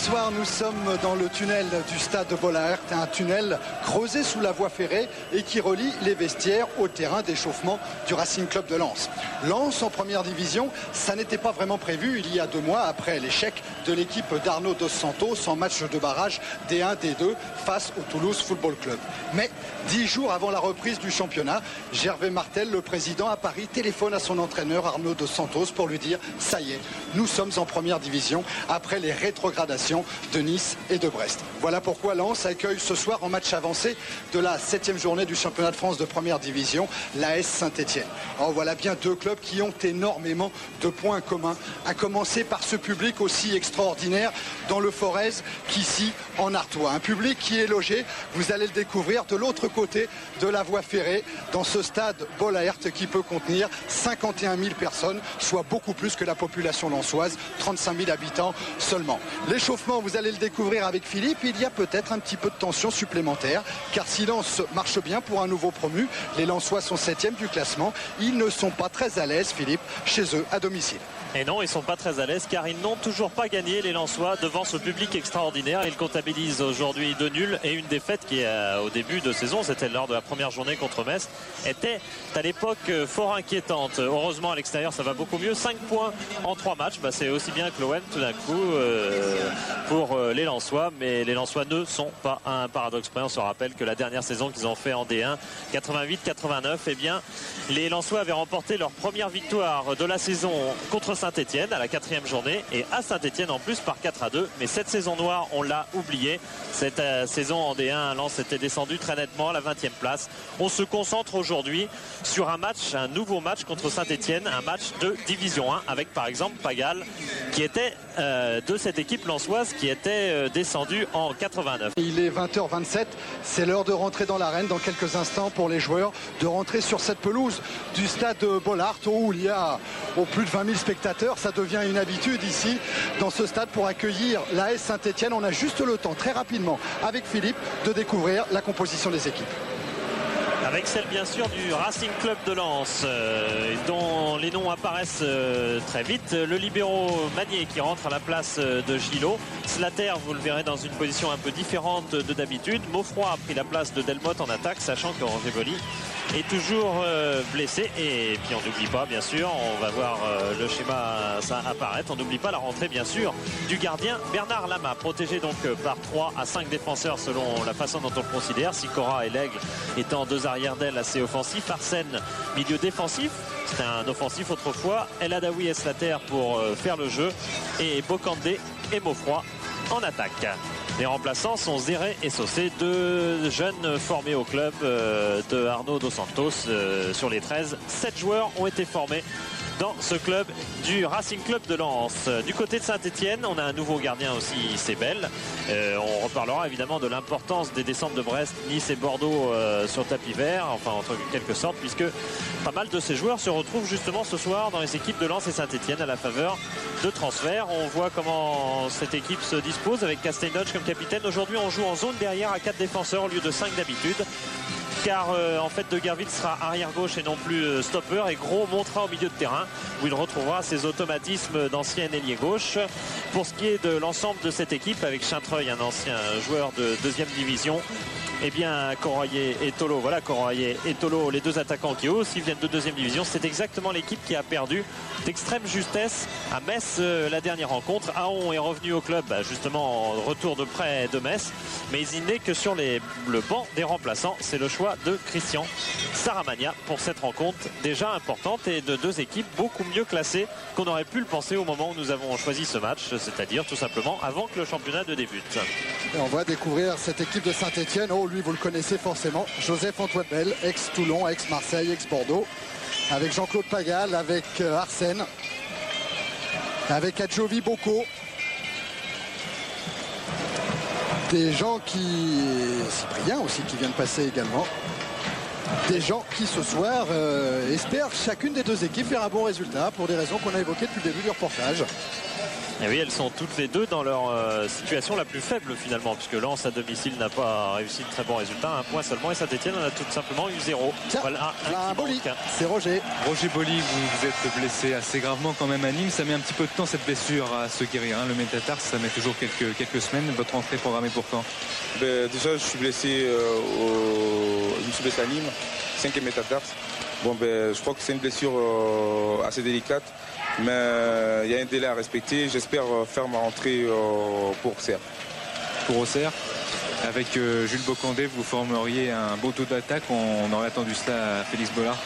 Bonsoir, nous sommes dans le tunnel du stade de Bollaert, un tunnel creusé sous la voie ferrée et qui relie les vestiaires au terrain d'échauffement du Racing Club de Lens. Lens en première division, ça n'était pas vraiment prévu il y a 2 mois après l'échec de l'équipe d'Arnaud Dos Santos en match de barrage D1, D2 face au Toulouse Football Club. Mais 10 jours avant la reprise du championnat, Gervais Martel, le président à Paris, téléphone à son entraîneur Arnaud Dos Santos pour lui dire « Ça y est, nous sommes en première division après les rétrogradations de Nice et de Brest ». Voilà pourquoi Lens accueille ce soir en match avancé de la 7e journée du championnat de France de première division, l'AS Saint-Etienne. Alors voilà bien 2 clubs qui ont énormément de points communs, à commencer par ce public aussi extraordinaire dans le Forez qu'ici en Artois. Un public qui est logé, vous allez le découvrir, de l'autre côté de la voie ferrée, dans ce stade Bollaert qui peut contenir 51 000 personnes, soit beaucoup plus que la population lensoise, 35 000 habitants seulement. L'échauffement, vous allez le découvrir avec Philippe, il y a peut-être un petit peu de tension supplémentaire, car si Lens marche bien pour un nouveau promu, les Lensois sont 7e du classement, ils ne sont pas très à l'aise, Philippe, chez eux à domicile. Et non, ils ne sont pas très à l'aise car ils n'ont toujours pas gagné, les Lensois, devant ce public extraordinaire. Ils comptabilisent aujourd'hui 2 nuls et une défaite qui, au début de saison, c'était lors de la première journée contre Metz, était à l'époque fort inquiétante. Heureusement, à l'extérieur, ça va beaucoup mieux. 5 points en 3 matchs, c'est aussi bien que l'OM tout d'un coup pour les Lensois. Mais les Lensois ne sont pas un paradoxe près. On se rappelle que la dernière saison qu'ils ont fait en D1, 88-89, eh bien, les Lensois avaient remporté leur première victoire de la saison contre Saint-Etienne à la 4e journée et à Saint-Etienne en plus par 4-2. Mais cette saison noire, on l'a oublié. Cette saison en D1, Lens était descendu très nettement à la 20e place. On se concentre aujourd'hui sur un match, un nouveau match contre Saint-Etienne, un match de Division 1 avec par exemple Pagal qui était de cette équipe lensoise qui était descendue en 89. Il est 20h27, c'est l'heure de rentrer dans l'arène dans quelques instants pour les joueurs, de rentrer sur cette pelouse du stade Bollaert où il y a plus de 20 000 spectateurs. Ça devient une habitude ici dans ce stade pour accueillir l'AS Saint-Etienne. On a juste le temps très rapidement avec Philippe de découvrir la composition des équipes. Avec celle bien sûr du Racing Club de Lens dont les noms apparaissent très vite. Le libéro Magnier qui rentre à la place de Gillot. Slater, vous le verrez dans une position un peu différente de d'habitude. Maufroy a pris la place de Delmotte en attaque, sachant que Angevoli est toujours blessé. Et puis on n'oublie pas bien sûr, on va voir le schéma ça apparaître, on n'oublie pas la rentrée bien sûr du gardien Bernard Lama, protégé donc par 3 à 5 défenseurs selon la façon dont on le considère. Sikora et Lègle étant 2 arrières d'aile assez offensifs, Arsène milieu défensif, c'était un offensif autrefois, El Adaoui et Slater pour faire le jeu et Bokandé et Maufroy en attaque. Les remplaçants sont Zéré et Saucé, 2 jeunes formés au club de Arnaud Dos Santos. Sur les 13, 7 joueurs ont été formés dans ce club du Racing Club de Lens. Du côté de Saint-Etienne, on a un nouveau gardien aussi, c'est Belle. On reparlera évidemment de l'importance des descentes de Brest, Nice et Bordeaux sur tapis vert, enfin en quelque sorte, puisque pas mal de ces joueurs se retrouvent justement ce soir dans les équipes de Lens et Saint-Etienne à la faveur de transferts. On voit comment cette équipe se dispose avec Castelloch comme capitaine. Aujourd'hui, on joue en zone derrière à 4 défenseurs au lieu de 5 d'habitude. Car en fait De Gerville sera arrière gauche et non plus stopper, et Gros montera au milieu de terrain où il retrouvera ses automatismes d'ancien ailier gauche. Pour ce qui est de l'ensemble de cette équipe, avec Chintreuil, un ancien joueur de 2e division, eh bien Coraillé et Tolo, voilà Coraillé et Tolo, les 2 attaquants qui eux aussi viennent de 2e division. C'est exactement l'équipe qui a perdu d'extrême justesse à Metz la dernière rencontre. Aon est revenu au club justement en retour de près de Metz, mais il n'est que sur le banc des remplaçants. C'est le choix de Christian Saramagna pour cette rencontre déjà importante et de 2 équipes beaucoup mieux classées qu'on aurait pu le penser au moment où nous avons choisi ce match, c'est-à-dire tout simplement avant que le championnat ne débute. Et on va découvrir cette équipe de Saint-Etienne. Lui vous le connaissez forcément, Joseph-Antoine Belle, ex-Toulon, ex-Marseille, ex-Bordeaux, avec Jean-Claude Pagal, avec Arsène, avec Adjovi Boko. Des gens Cyprien aussi qui vient de passer également. Des gens qui ce soir espèrent chacune des 2 équipes faire un bon résultat pour des raisons qu'on a évoquées depuis le début du reportage. Et oui, elles sont toutes les deux dans leur situation la plus faible finalement, puisque Lens à domicile n'a pas réussi de très bons résultats, un point seulement, et Saint-Etienne en a tout simplement eu 0. Tiens, Voilà, un Boli, c'est Roger. Roger Boli, vous êtes blessé assez gravement quand même à Nîmes. Ça met un petit peu de temps cette blessure à se guérir. Le métatarse, ça met toujours quelques semaines. Votre entrée programmée pour quand? Déjà, je suis blessé à Nîmes, 5e métatarse. Je crois que c'est une blessure assez délicate, mais il y a un délai à respecter. J'espère faire ma rentrée pour Auxerre. Pour Auxerre, avec Jules Bocandé, vous formeriez un beau taux d'attaque. On aurait attendu cela à Félix Bollaert.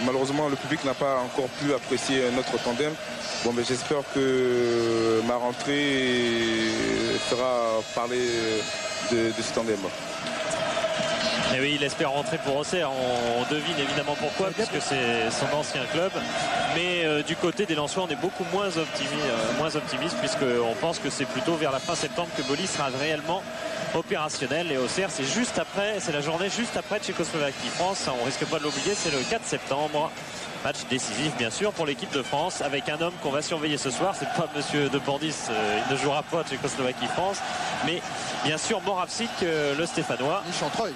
Malheureusement, le public n'a pas encore pu apprécier notre tandem. J'espère que ma rentrée fera parler de ce tandem. Et oui, il espère rentrer pour Auxerre. On devine évidemment pourquoi, puisque c'est son ancien club. Mais du côté des Lensois, on est beaucoup moins optimiste, puisqu'on pense que c'est plutôt vers la fin septembre que Boli sera réellement opérationnel. Et Auxerre, c'est la journée juste après Tchécoslovaquie-France. On risque pas de l'oublier, c'est le 4 septembre. Match décisif bien sûr pour l'équipe de France, avec un homme qu'on va surveiller ce soir. C'est pas monsieur Depandis, il ne jouera pas Tchécoslovaquie-France, mais bien sûr Moravcik, le Stéphanois. Et Chantreuil.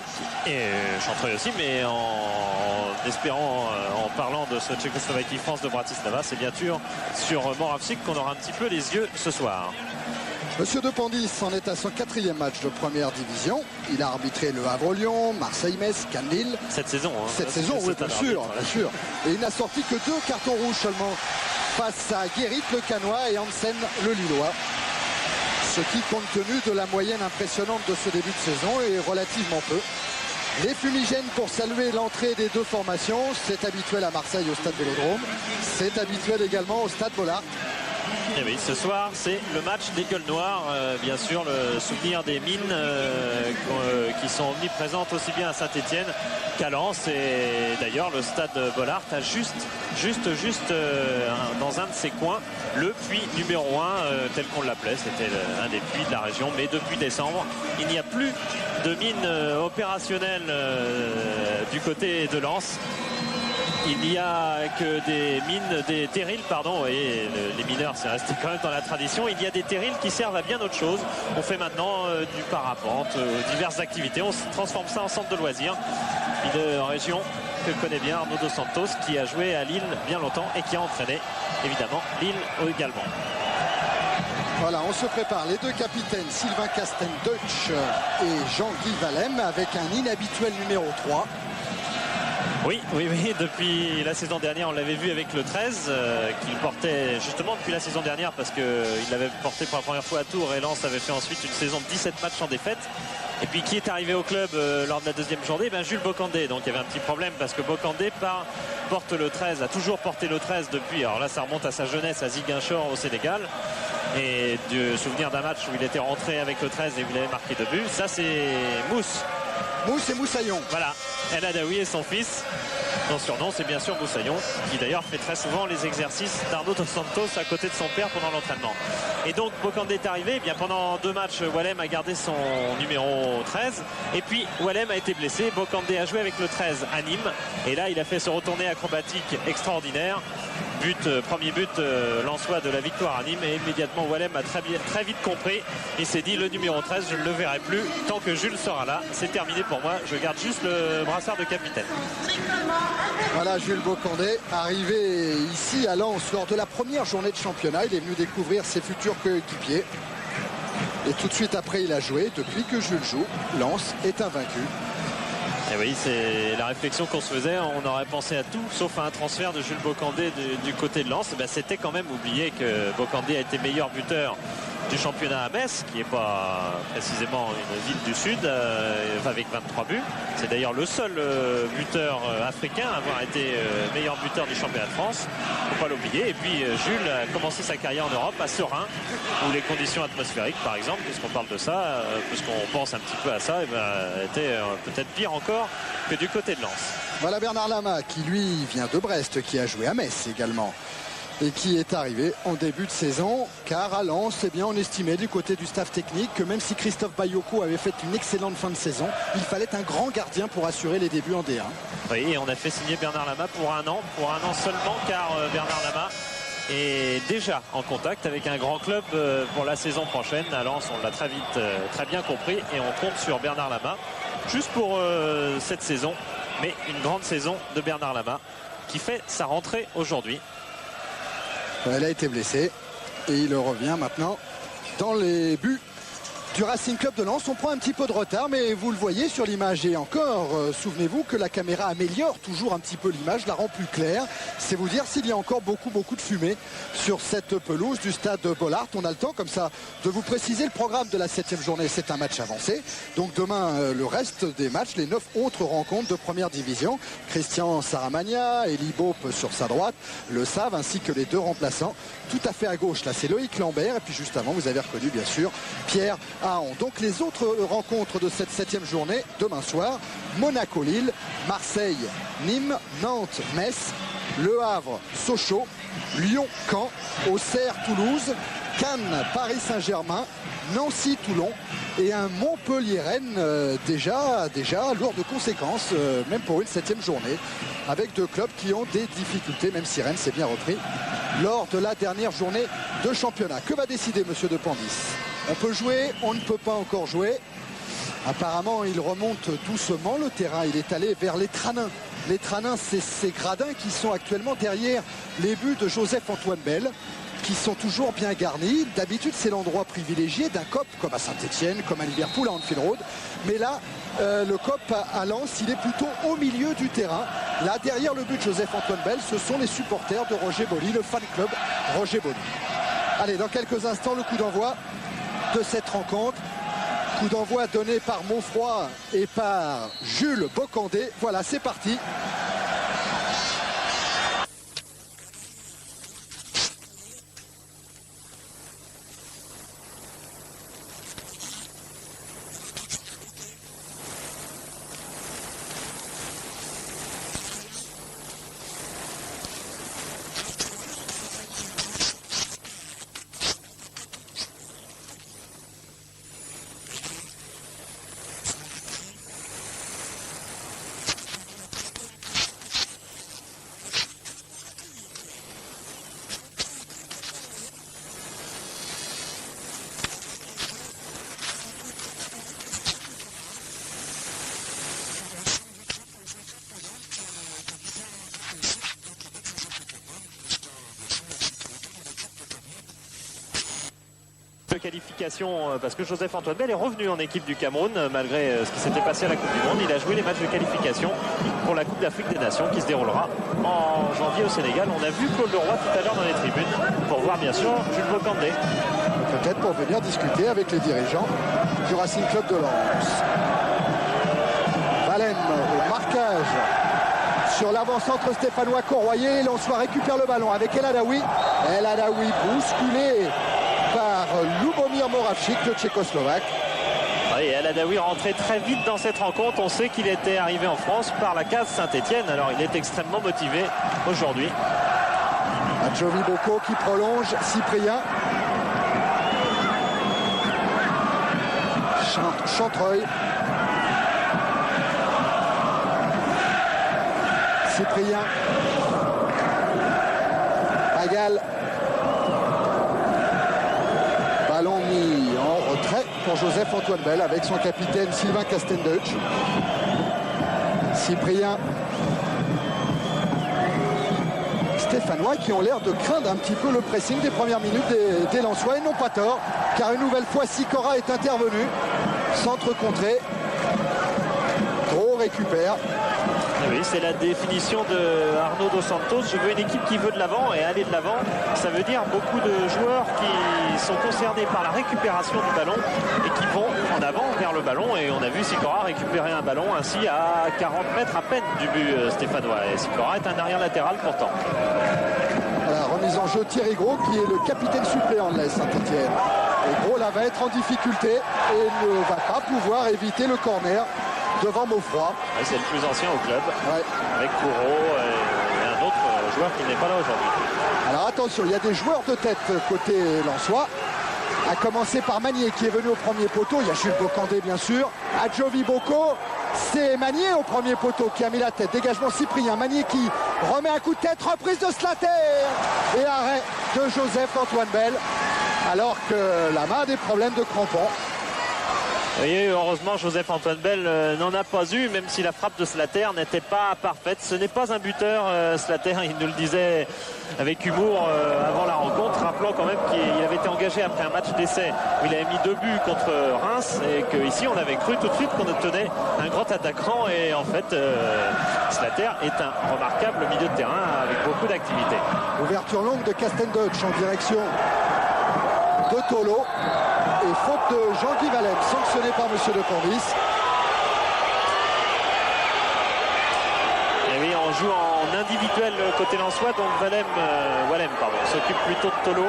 Et Chantreuil aussi, mais en parlant de ce Tchécoslovaquie-France de Bratislava, c'est bien sûr sur Moravcik qu'on aura un petit peu les yeux ce soir. Monsieur Depandis en est à son 4e match de première division. Il a arbitré le Havre-Lyon, Marseille-Metz, Cannes-Lille. Cette saison. Cette saison, oui, bien sûr. Et il n'a sorti que 2 cartons rouges seulement face à Guérit, le Canois, et Hansen, le Lillois. Ce qui, compte tenu de la moyenne impressionnante de ce début de saison, est relativement peu. Les fumigènes pour saluer l'entrée des deux formations. C'est habituel à Marseille au stade Vélodrome. C'est habituel également au stade Bollaert. Et oui, ce soir, c'est le match des gueules noires. Bien sûr, le souvenir des mines qui sont omniprésentes aussi bien à Saint-Etienne qu'à Lens. Et d'ailleurs, le stade Bollaert a juste dans un de ses coins, le puits numéro 1, tel qu'on l'appelait. C'était un des puits de la région. Mais depuis décembre, il n'y a plus de mines opérationnelles du côté de Lens. Il n'y a que des mines, des terrils, pardon, et les mineurs, c'est resté quand même dans la tradition. Il y a des terrils qui servent à bien autre chose. On fait maintenant du parapente, diverses activités. On transforme ça en centre de loisirs. Une région que connaît bien Arnaud Dos Santos, qui a joué à Lille bien longtemps et qui a entraîné, évidemment, Lille également. Voilà, on se prépare. Les deux capitaines, Sylvain Casten-Deutsch et Jean-Guy Valem, avec un inhabituel numéro 3. Oui, depuis la saison dernière, on l'avait vu avec le 13, qu'il portait justement depuis la saison dernière, parce qu'il l'avait porté pour la première fois à Tours, et Lens avait fait ensuite une saison de 17 matchs sans défaite. Et puis qui est arrivé au club lors de la deuxième journée? Jules Bocandé. Donc il y avait un petit problème, parce que Bocandé porte le 13, a toujours porté le 13 depuis. Alors là, ça remonte à sa jeunesse à Ziguinchor au Sénégal. Et du souvenir d'un match où il était rentré avec le 13 et où il avait marqué 2 buts. Ça, c'est Mousse et Moussaillon. Voilà, El Adaoui et son fils. Son surnom, c'est bien sûr Moussaillon, qui d'ailleurs fait très souvent les exercices d'Arnaud Dos Santos à côté de son père pendant l'entraînement. Et donc Bocandé est arrivé. Eh bien, pendant 2 matchs, Wallem a gardé son numéro 13. Et puis Wallem a été blessé. Bocandé a joué avec le 13 à Nîmes. Et là, il a fait ce retourné acrobatique extraordinaire. Premier but lensois de la victoire à Nîmes, et immédiatement Wallem a très vite compris. Il s'est dit, le numéro 13, je ne le verrai plus tant que Jules sera là. C'est terminé pour moi, je garde juste le brassard de capitaine. Voilà Jules Bocandé, arrivé ici à Lens lors de la première journée de championnat. Il est venu découvrir ses futurs coéquipiers. Et tout de suite après, il a joué. Depuis que Jules joue, Lens est invaincu. Et oui, c'est la réflexion qu'on se faisait. On aurait pensé à tout, sauf à un transfert de Jules Bocandé du côté de Lens. C'était quand même oublié que Bocandé a été meilleur buteur du championnat à Metz, qui n'est pas précisément une ville du Sud, avec 23 buts. C'est d'ailleurs le seul buteur africain à avoir été meilleur buteur du championnat de France. Il ne faut pas l'oublier. Et puis Jules a commencé sa carrière en Europe à Serein, où les conditions atmosphériques, par exemple, puisqu'on parle de ça, puisqu'on pense un petit peu à ça, étaient peut-être pire encore que du côté de Lens. Voilà Bernard Lama, qui lui vient de Brest, qui a joué à Metz également, et qui est arrivé en début de saison, car à Lens, eh bien, on estimait du côté du staff technique que même si Christophe Bayoko avait fait une excellente fin de saison, il fallait un grand gardien pour assurer les débuts en D1. Oui, et on a fait signer Bernard Lama pour un an seulement, car Bernard Lama est déjà en contact avec un grand club pour la saison prochaine. À Lens, on l'a très bien compris, et on compte sur Bernard Lama juste pour cette saison, mais une grande saison de Bernard Lama qui fait sa rentrée aujourd'hui. Elle a été blessée et il revient maintenant dans les buts du Racing Club de Lens. On prend un petit peu de retard, mais vous le voyez sur l'image, et encore, souvenez-vous que la caméra améliore toujours un petit peu l'image, la rend plus claire. C'est vous dire s'il y a encore beaucoup de fumée sur cette pelouse du stade Bollaert. On a le temps comme ça de vous préciser le programme de la 7e journée. C'est un match avancé. Donc demain, le reste des matchs, les 9 autres rencontres de première division. Christian Saramagna, Elie Bope sur sa droite, Le Save, ainsi que les 2 remplaçants. Tout à fait à gauche, là, c'est Loïc Lambert. Et puis juste avant, vous avez reconnu, bien sûr, Pierre Ahon. Donc les autres rencontres de cette 7e journée, demain soir: Monaco-Lille, Marseille-Nîmes, Nantes-Metz, Le Havre-Sochaux, Lyon-Caen, Auxerre-Toulouse, Cannes-Paris-Saint-Germain, Nancy-Toulon et un Montpellier-Rennes déjà lourd de conséquences, même pour une 7e journée, avec 2 clubs qui ont des difficultés, même si Rennes s'est bien repris lors de la dernière journée de championnat. Que va décider monsieur De Pandis? On peut jouer, on ne peut pas encore jouer. Apparemment, il remonte doucement le terrain. Il est allé vers les Tranins. Les Tranins, c'est ces gradins qui sont actuellement derrière les buts de Joseph-Antoine Bell, qui sont toujours bien garnis. D'habitude, c'est l'endroit privilégié d'un COP, comme à Saint-Etienne, comme à Liverpool, à Anfield Road. Mais là, le COP à Lens, il est plutôt au milieu du terrain. Là, derrière le but de Joseph-Antoine Bell, ce sont les supporters de Roger Boly, le fan club Roger Boly. Allez, dans quelques instants, le coup d'envoi de cette rencontre. Coup d'envoi donné par Monfroy et par Jules Bocandé. Voilà, c'est parti. Qualification, parce que Joseph-Antoine Bell est revenu en équipe du Cameroun malgré ce qui s'était passé à la Coupe du Monde. Il a joué les matchs de qualification pour la Coupe d'Afrique des Nations qui se déroulera en janvier au Sénégal. On a vu Claude Leroy tout à l'heure dans les tribunes pour voir bien sûr Jules Bocandé. Peut-être pour venir discuter avec les dirigeants du Racing Club de Lens. Valem au marquage sur l'avant-centre stéphanois Courroyer. Lensois récupère le ballon avec El Adaoui. El Adaoui bousculé par Lubomir Moravchik, le Tchécoslovaque. Oui, El Adaoui rentré très vite dans cette rencontre. On sait qu'il était arrivé en France par la case Saint-Etienne. Alors il est extrêmement motivé aujourd'hui. Adjovi Boko qui prolonge. Cyprien. Chantreuil. Cyprien. Pagal. Ballon mis en retrait pour Joseph-Antoine Bell avec son capitaine Sylvain Castendeutsch. Cyprien. Stéphanois qui ont l'air de craindre un petit peu le pressing des premières minutes des Lensois, et n'ont pas tort, car une nouvelle fois Sikora est intervenu. Centre contré. Gros récupère. Oui, c'est la définition de Arnaud Dos Santos. Je veux une équipe qui veut de l'avant, et aller de l'avant, ça veut dire beaucoup de joueurs qui sont concernés par la récupération du ballon et qui vont en avant vers le ballon. Et on a vu Sikora récupérer un ballon ainsi à 40 mètres à peine du but stéphanois. Et Sikora est un arrière latéral pourtant. Voilà, remise en jeu Thierry Gros qui est le capitaine suppléant de la Saint-Etienne. Et Gros là va être en difficulté et ne va pas pouvoir éviter le corner devant Monfroy. Ouais, c'est le plus ancien au club, ouais. Avec Kouro et un autre joueur qui n'est pas là aujourd'hui. Alors attention, il y a des joueurs de tête côté lensois, à commencer par Magnier qui est venu au premier poteau. Il y a Jules Bocandé bien sûr, Adjovi Boko C'est Magnier au premier poteau qui a mis la tête. Dégagement Cyprien. Magnier qui remet un coup de tête. Reprise de Slater. Et arrêt de Joseph-Antoine Bell. Alors que Lama a des problèmes de crampons. Et heureusement, Joseph-Antoine Bell n'en a pas eu, même si la frappe de Slater n'était pas parfaite. Ce n'est pas un buteur, Slater, il nous le disait avec humour avant la rencontre, rappelant quand même qu'il avait été engagé après un match d'essai où il avait mis 2 buts contre Reims et qu'ici on avait cru tout de suite qu'on obtenait un grand attaquant et en fait Slater est un remarquable milieu de terrain avec beaucoup d'activité. Ouverture longue de Castendutch en direction de Tolo et faute de Jean-Guy Valem sanctionné par Monsieur de Corbis. Et oui, on joue en individuel côté lensois, donc Walem s'occupe plutôt de Tolo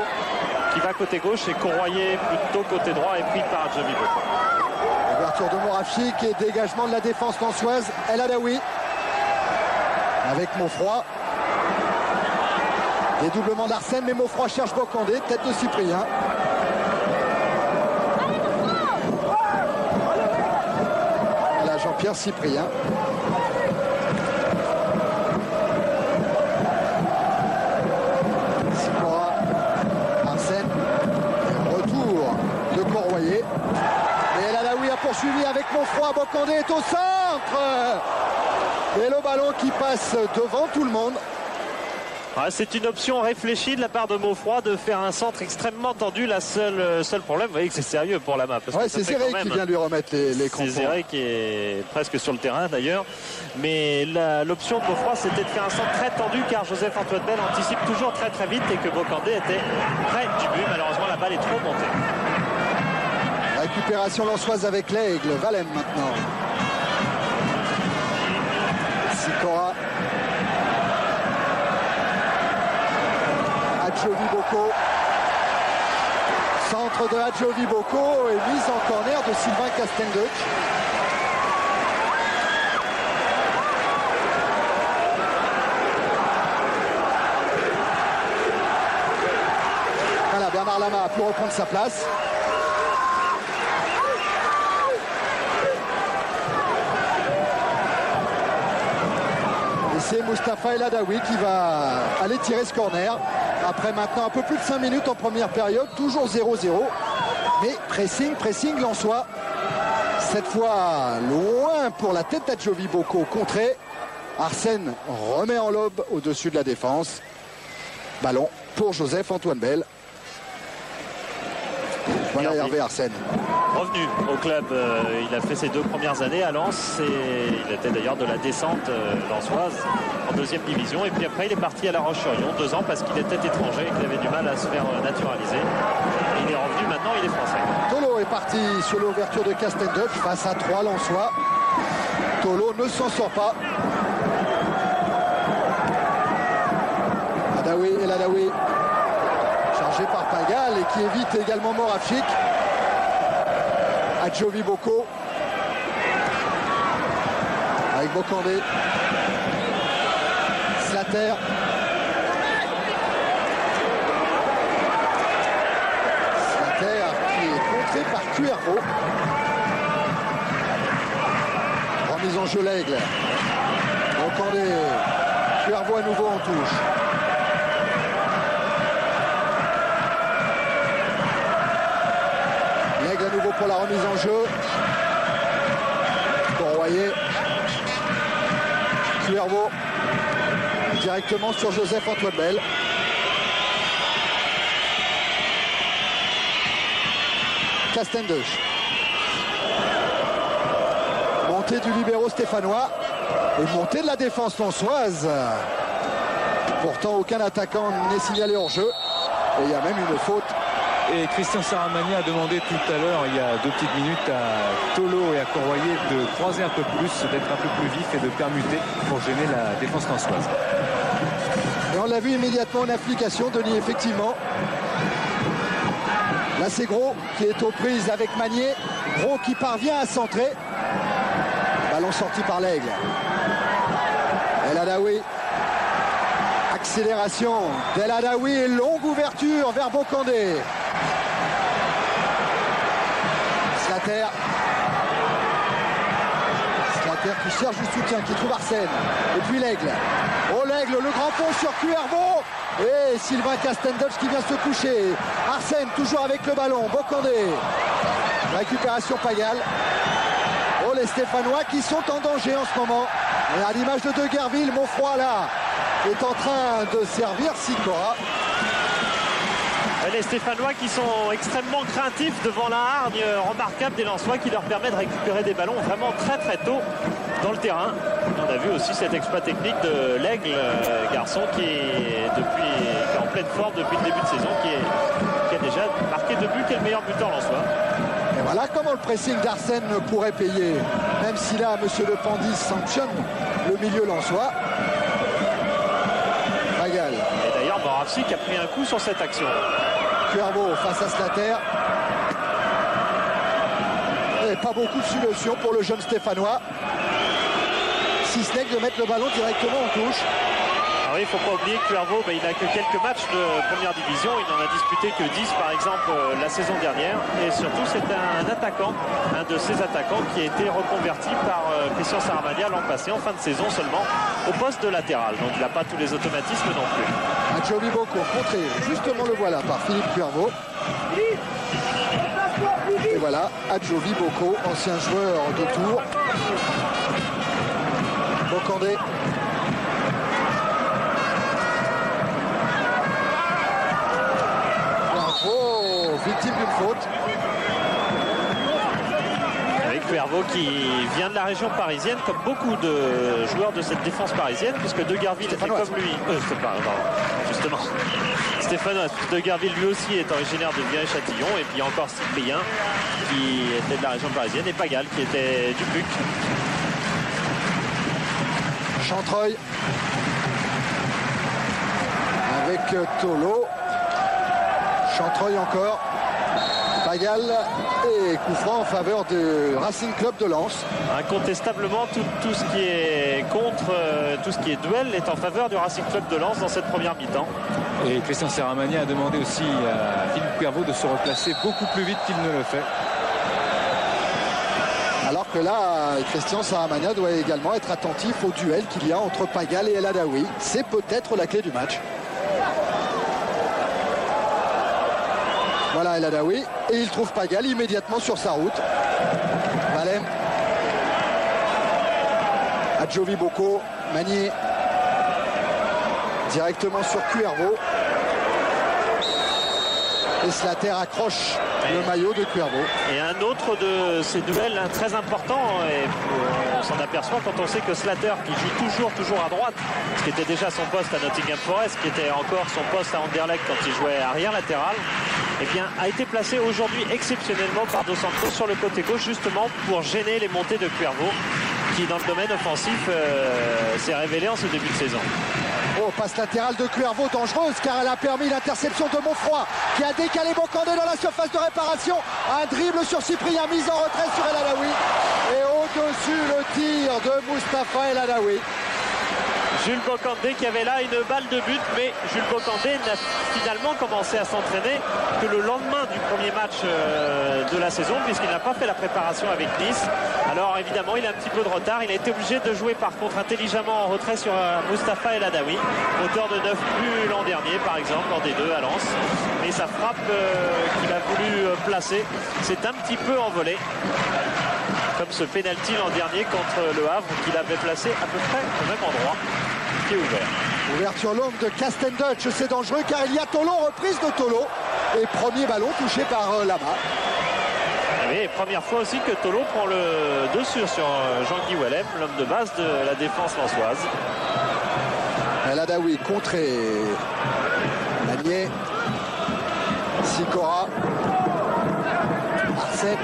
qui va côté gauche et Courroyer plutôt côté droit et pris par Adjovi Boko. Ouverture de Moravchik et dégagement de la défense lensoise. El Adaoui avec Maufroy. Dédoublement d'Arsène, mais Maufroy cherche Bocandé, tête de Cyprien. Là, Jean-Pierre Cyprien. Sicora, Arsène. Retour de Courroyer. Et El Adaoui a poursuivi avec Maufroy. Bocandé est au centre. Et le ballon qui passe devant tout le monde. C'est une option réfléchie de la part de Maufroy de faire un centre extrêmement tendu. La seul problème, vous voyez que c'est sérieux pour Lama. Ouais, c'est Zéré qui vient lui remettre les crampons. C'est Zéré qui est presque sur le terrain d'ailleurs. Mais l'option de Maufroy, c'était de faire un centre très tendu car Joseph-Antoine Bell anticipe toujours très très vite et que Bocandé était près du but. Malheureusement, la balle est trop montée. Récupération lensoise avec l'Aigle. Valem maintenant. Sicora. Adjovi Boko. Centre de Adjovi Boko et mise en corner de Sylvain Castendutch. Voilà, Bernard Lama a pu reprendre sa place. Et c'est Mustapha El Adaoui qui va aller tirer ce corner. Après maintenant un peu plus de 5 minutes en première période, toujours 0-0. Mais pressing lensois. Cette fois loin pour la tête d'Adjovi Boko contré. Arsène remet en lobe au-dessus de la défense. Ballon pour Joseph-Antoine Bell. Voilà Hervé Arsène. Revenu au club, il a fait ses 2 premières années à Lens et il était d'ailleurs de la descente lensoise en 2e division et puis après il est parti à La Roche-sur-Yon 2 ans parce qu'il était étranger et qu'il avait du mal à se faire naturaliser. Et il est revenu maintenant, il est français. Tolo est parti sur l'ouverture de Castendutch face à 3 lensois. Tolo ne s'en sort pas. Adaoui et l'Adaoui chargé par Pagal et qui évite également Moravchik. Adjovi Boko avec Bocandé. Slater. Slater qui est contré par Cuervo. Remise en jeu l'Aigle. Bocandé. Cuervo à nouveau en touche. L'Aigle à nouveau pour la remise en jeu. Courroyer. Cuervo. Directement sur Joseph-Antoine Bell. Castendutch. Montée du libéro stéphanois. Et montée de la défense lensoise. Pourtant, aucun attaquant n'est signalé hors jeu. Et il y a même une faute. Et Christian Saramani a demandé tout à l'heure, il y a 2 petites minutes, à Tolo et à Courroyer de croiser un peu plus, d'être un peu plus vif et de permuter pour gêner la défense lensoise. Et on l'a vu immédiatement en application, Denis, effectivement. Là, c'est Gros qui est aux prises avec Magnier. Gros qui parvient à centrer. Ballon sorti par l'Aigle. El Adaoui. Accélération d'El Adaoui et longue ouverture vers Bocandé. Slater qui cherche du soutien, qui trouve Arsène. Et puis l'Aigle. Oh l'Aigle, le grand pont sur Cuervo. Et Sylvain Castendoche qui vient se coucher. Arsène toujours avec le ballon. Bocandé. Récupération Pagal. Oh les Stéphanois qui sont en danger en ce moment. Et à l'image de Deguerville, Monfroy là est en train de servir Sikora. Les Stéphanois qui sont extrêmement craintifs devant la hargne remarquable des Lensois qui leur permet de récupérer des ballons vraiment très tôt dans le terrain. On a vu aussi cet exploit technique de l'Aigle, garçon qui est en pleine forme depuis le début de saison, qui a déjà marqué 2 buts, qui est le meilleur buteur lensois. Et voilà comment le pressing d'Arsène pourrait payer, même si là, M. Le Pandis sanctionne le milieu lensois. Pagal. Et d'ailleurs, Moravsik a pris un coup sur cette action. Cuervo face à Slater. Et pas beaucoup de solutions pour le jeune Stéphanois. Si ce n'est que de mettre le ballon directement en touche. Alors oui, il ne faut pas oublier que Cuervo, il n'a que quelques matchs de première division. Il n'en a disputé que 10 par exemple la saison dernière. Et surtout c'est un attaquant, un de ces attaquants qui a été reconverti par Christian Saramagna l'an passé en fin de saison seulement au poste de latéral. Donc il n'a pas tous les automatismes non plus. Adjovi Boko contré, justement le voilà par Philippe Cuervo. Et voilà, Adjovi Boko, ancien joueur de Tours. Bocandé. Cuervo, victime d'une faute. Avec Cuervo qui vient de la région parisienne, comme beaucoup de joueurs de cette défense parisienne, puisque Deguerville était comme lui. Justement. Stéphanois Deguerville lui aussi est originaire de Viry-Châtillon. Et puis encore Cyprien qui était de la région parisienne et Pagal qui était du Puc. Chantreuil avec Tolo. Chantreuil encore. Pagal et coup franc en faveur du Racing Club de Lens. Incontestablement, tout ce qui est contre, tout ce qui est duel est en faveur du Racing Club de Lens dans cette première mi-temps. Et Christian Saramagna a demandé aussi à Philippe Cuervo de se replacer beaucoup plus vite qu'il ne le fait. Alors que là, Christian Saramagna doit également être attentif au duel qu'il y a entre Pagal et El Adaoui. C'est peut-être la clé du match. Voilà El Adaoui. Et il trouve Pagal immédiatement sur sa route. Valem. Adjovi Boko. Magnier. Directement sur Cuervo. Et Slater accroche le maillot de Cuervo. Et un autre de ces duels très important, et on s'en aperçoit quand on sait que Slater, qui joue toujours à droite, ce qui était déjà son poste à Nottingham Forest, qui était encore son poste à Anderlecht quand il jouait arrière latéral, eh bien, a été placé aujourd'hui exceptionnellement par Dos Santos sur le côté gauche, justement pour gêner les montées de Cuervo, qui dans le domaine offensif s'est révélé en ce début de saison. Oh, passe latérale de Cuervo dangereuse car elle a permis l'interception de Monfroy qui a décalé Bocandé dans la surface de réparation. Un dribble sur Cyprien, mise en retrait sur El Adaoui. Et au-dessus le tir de Mustapha El Adaoui. Jules Bocandé qui avait là une balle de but, mais Jules Bocandé n'a finalement commencé à s'entraîner que le lendemain du premier match de la saison, puisqu'il n'a pas fait la préparation avec Nice. Alors évidemment il a un petit peu de retard, il a été obligé de jouer par contre intelligemment en retrait sur Mustapha El Adaoui, auteur de 9 buts l'an dernier par exemple en D2 à Lens. Mais sa frappe qu'il a voulu placer s'est un petit peu envolée, comme ce pénalty l'an dernier contre Le Havre qu'il avait placé à peu près au même endroit, qui est ouvert. Ouverture longue de Castendoche, c'est dangereux car il y a Tolo, reprise de Tolo. Et premier ballon touché par Lama. Et première fois aussi que Tolo prend le dessus sur Jean-Guy Wellem, l'homme de base de la défense lensoise. El Adaoui contré. Magnier. Sikora. Arsène.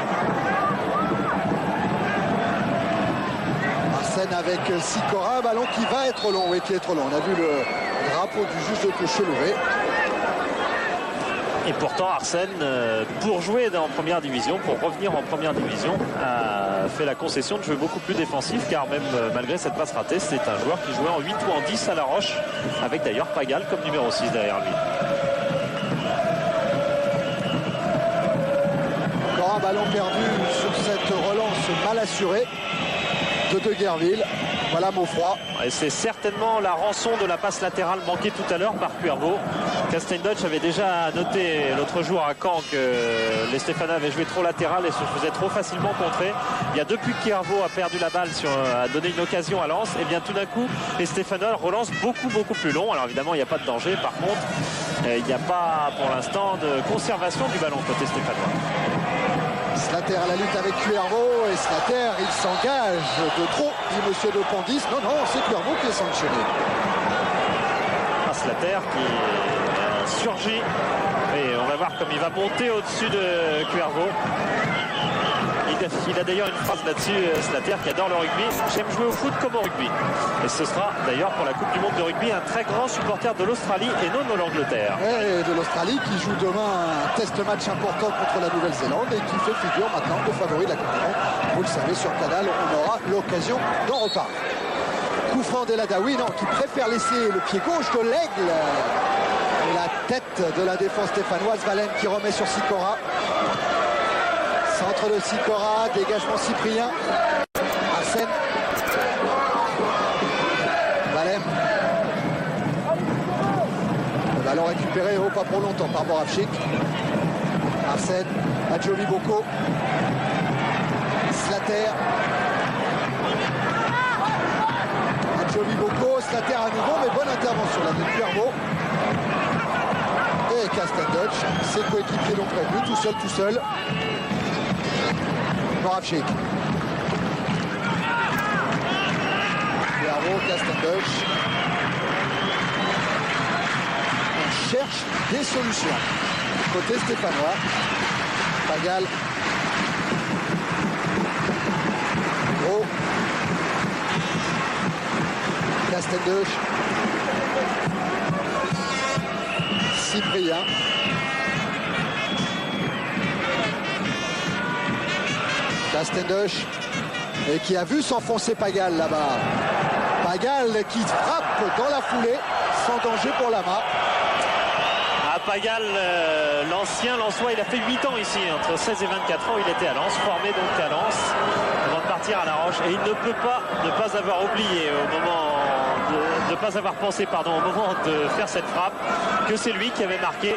Arsène avec Sikora, un ballon qui va être long, oui, qui est trop long. On a vu le drapeau du juge de touche levé. Et pourtant Arsène, pour jouer en première division, pour revenir en première division, a fait la concession de jouer beaucoup plus défensif, car même malgré cette passe ratée, c'est un joueur qui jouait en 8 ou en 10 à La Roche, avec d'ailleurs Pagal comme numéro 6 derrière lui. Encore un ballon perdu sur cette relance mal assurée. de Deguerville. Voilà Maufroy. Et c'est certainement la rançon de la passe latérale manquée tout à l'heure par Cuervo. Castelldutch avait déjà noté l'autre jour à Caen que les Stéphanois avaient joué trop latéral et se faisaient trop facilement contrer. Il y a depuis que Cuervo a perdu la balle, a donné une occasion à Lens, et bien tout d'un coup les Stéphanois relancent beaucoup plus long. Alors évidemment il n'y a pas de danger, par contre il n'y a pas pour l'instant de conservation du ballon côté stéphanois. Slater à la lutte avec Cuervo, et Slater il s'engage de trop, dit monsieur De Pandis. Non, c'est Cuervo qui est sanctionné. Slater qui surgit, et on va voir comme il va monter au-dessus de Cuervo. Il a d'ailleurs une phrase là-dessus, Slater, qui adore le rugby. J'aime jouer au foot comme au rugby. Et ce sera d'ailleurs pour la Coupe du Monde de rugby un très grand supporter de l'Australie et non de l'Angleterre. Et de l'Australie qui joue demain un test match important contre la Nouvelle-Zélande et qui fait figure maintenant de favori de la Coupe du Monde. Vous le savez, sur Canal, on aura l'occasion d'en reparler. Coup franc d'El Adaoui, non, qui préfère laisser le pied gauche de l'Aigle. Et la tête de la défense stéphanoise, Valem qui remet sur Sikora. Centre de Sikora, dégagement Cyprien. Arsène. Valem. Le ballon récupéré, pas pour longtemps par Moravchik. Arsène, Adjovi Boko. Slater. Adjovi Boko, Slater à nouveau, mais bonne intervention là de Cuervo. Et Castelldutch, ses coéquipiers l'ont prévu, tout seul. Moravchik. Cuervo, Castelldutch. On cherche des solutions. Côté stéphanois. Pagal. Gros. Castelldutch. Cyprien. Castelldutch. Et qui a vu s'enfoncer Pagal là-bas. Pagal qui frappe dans la foulée sans danger pour Lama. Pagal, l'ancien Lensois, il a fait 8 ans ici, entre 16 et 24 ans, il était à Lens, formé donc à Lens, avant de partir à La Roche. Et il ne peut pas ne pas avoir oublié au moment de ne pas avoir pensé, au moment de faire cette frappe, que c'est lui qui avait marqué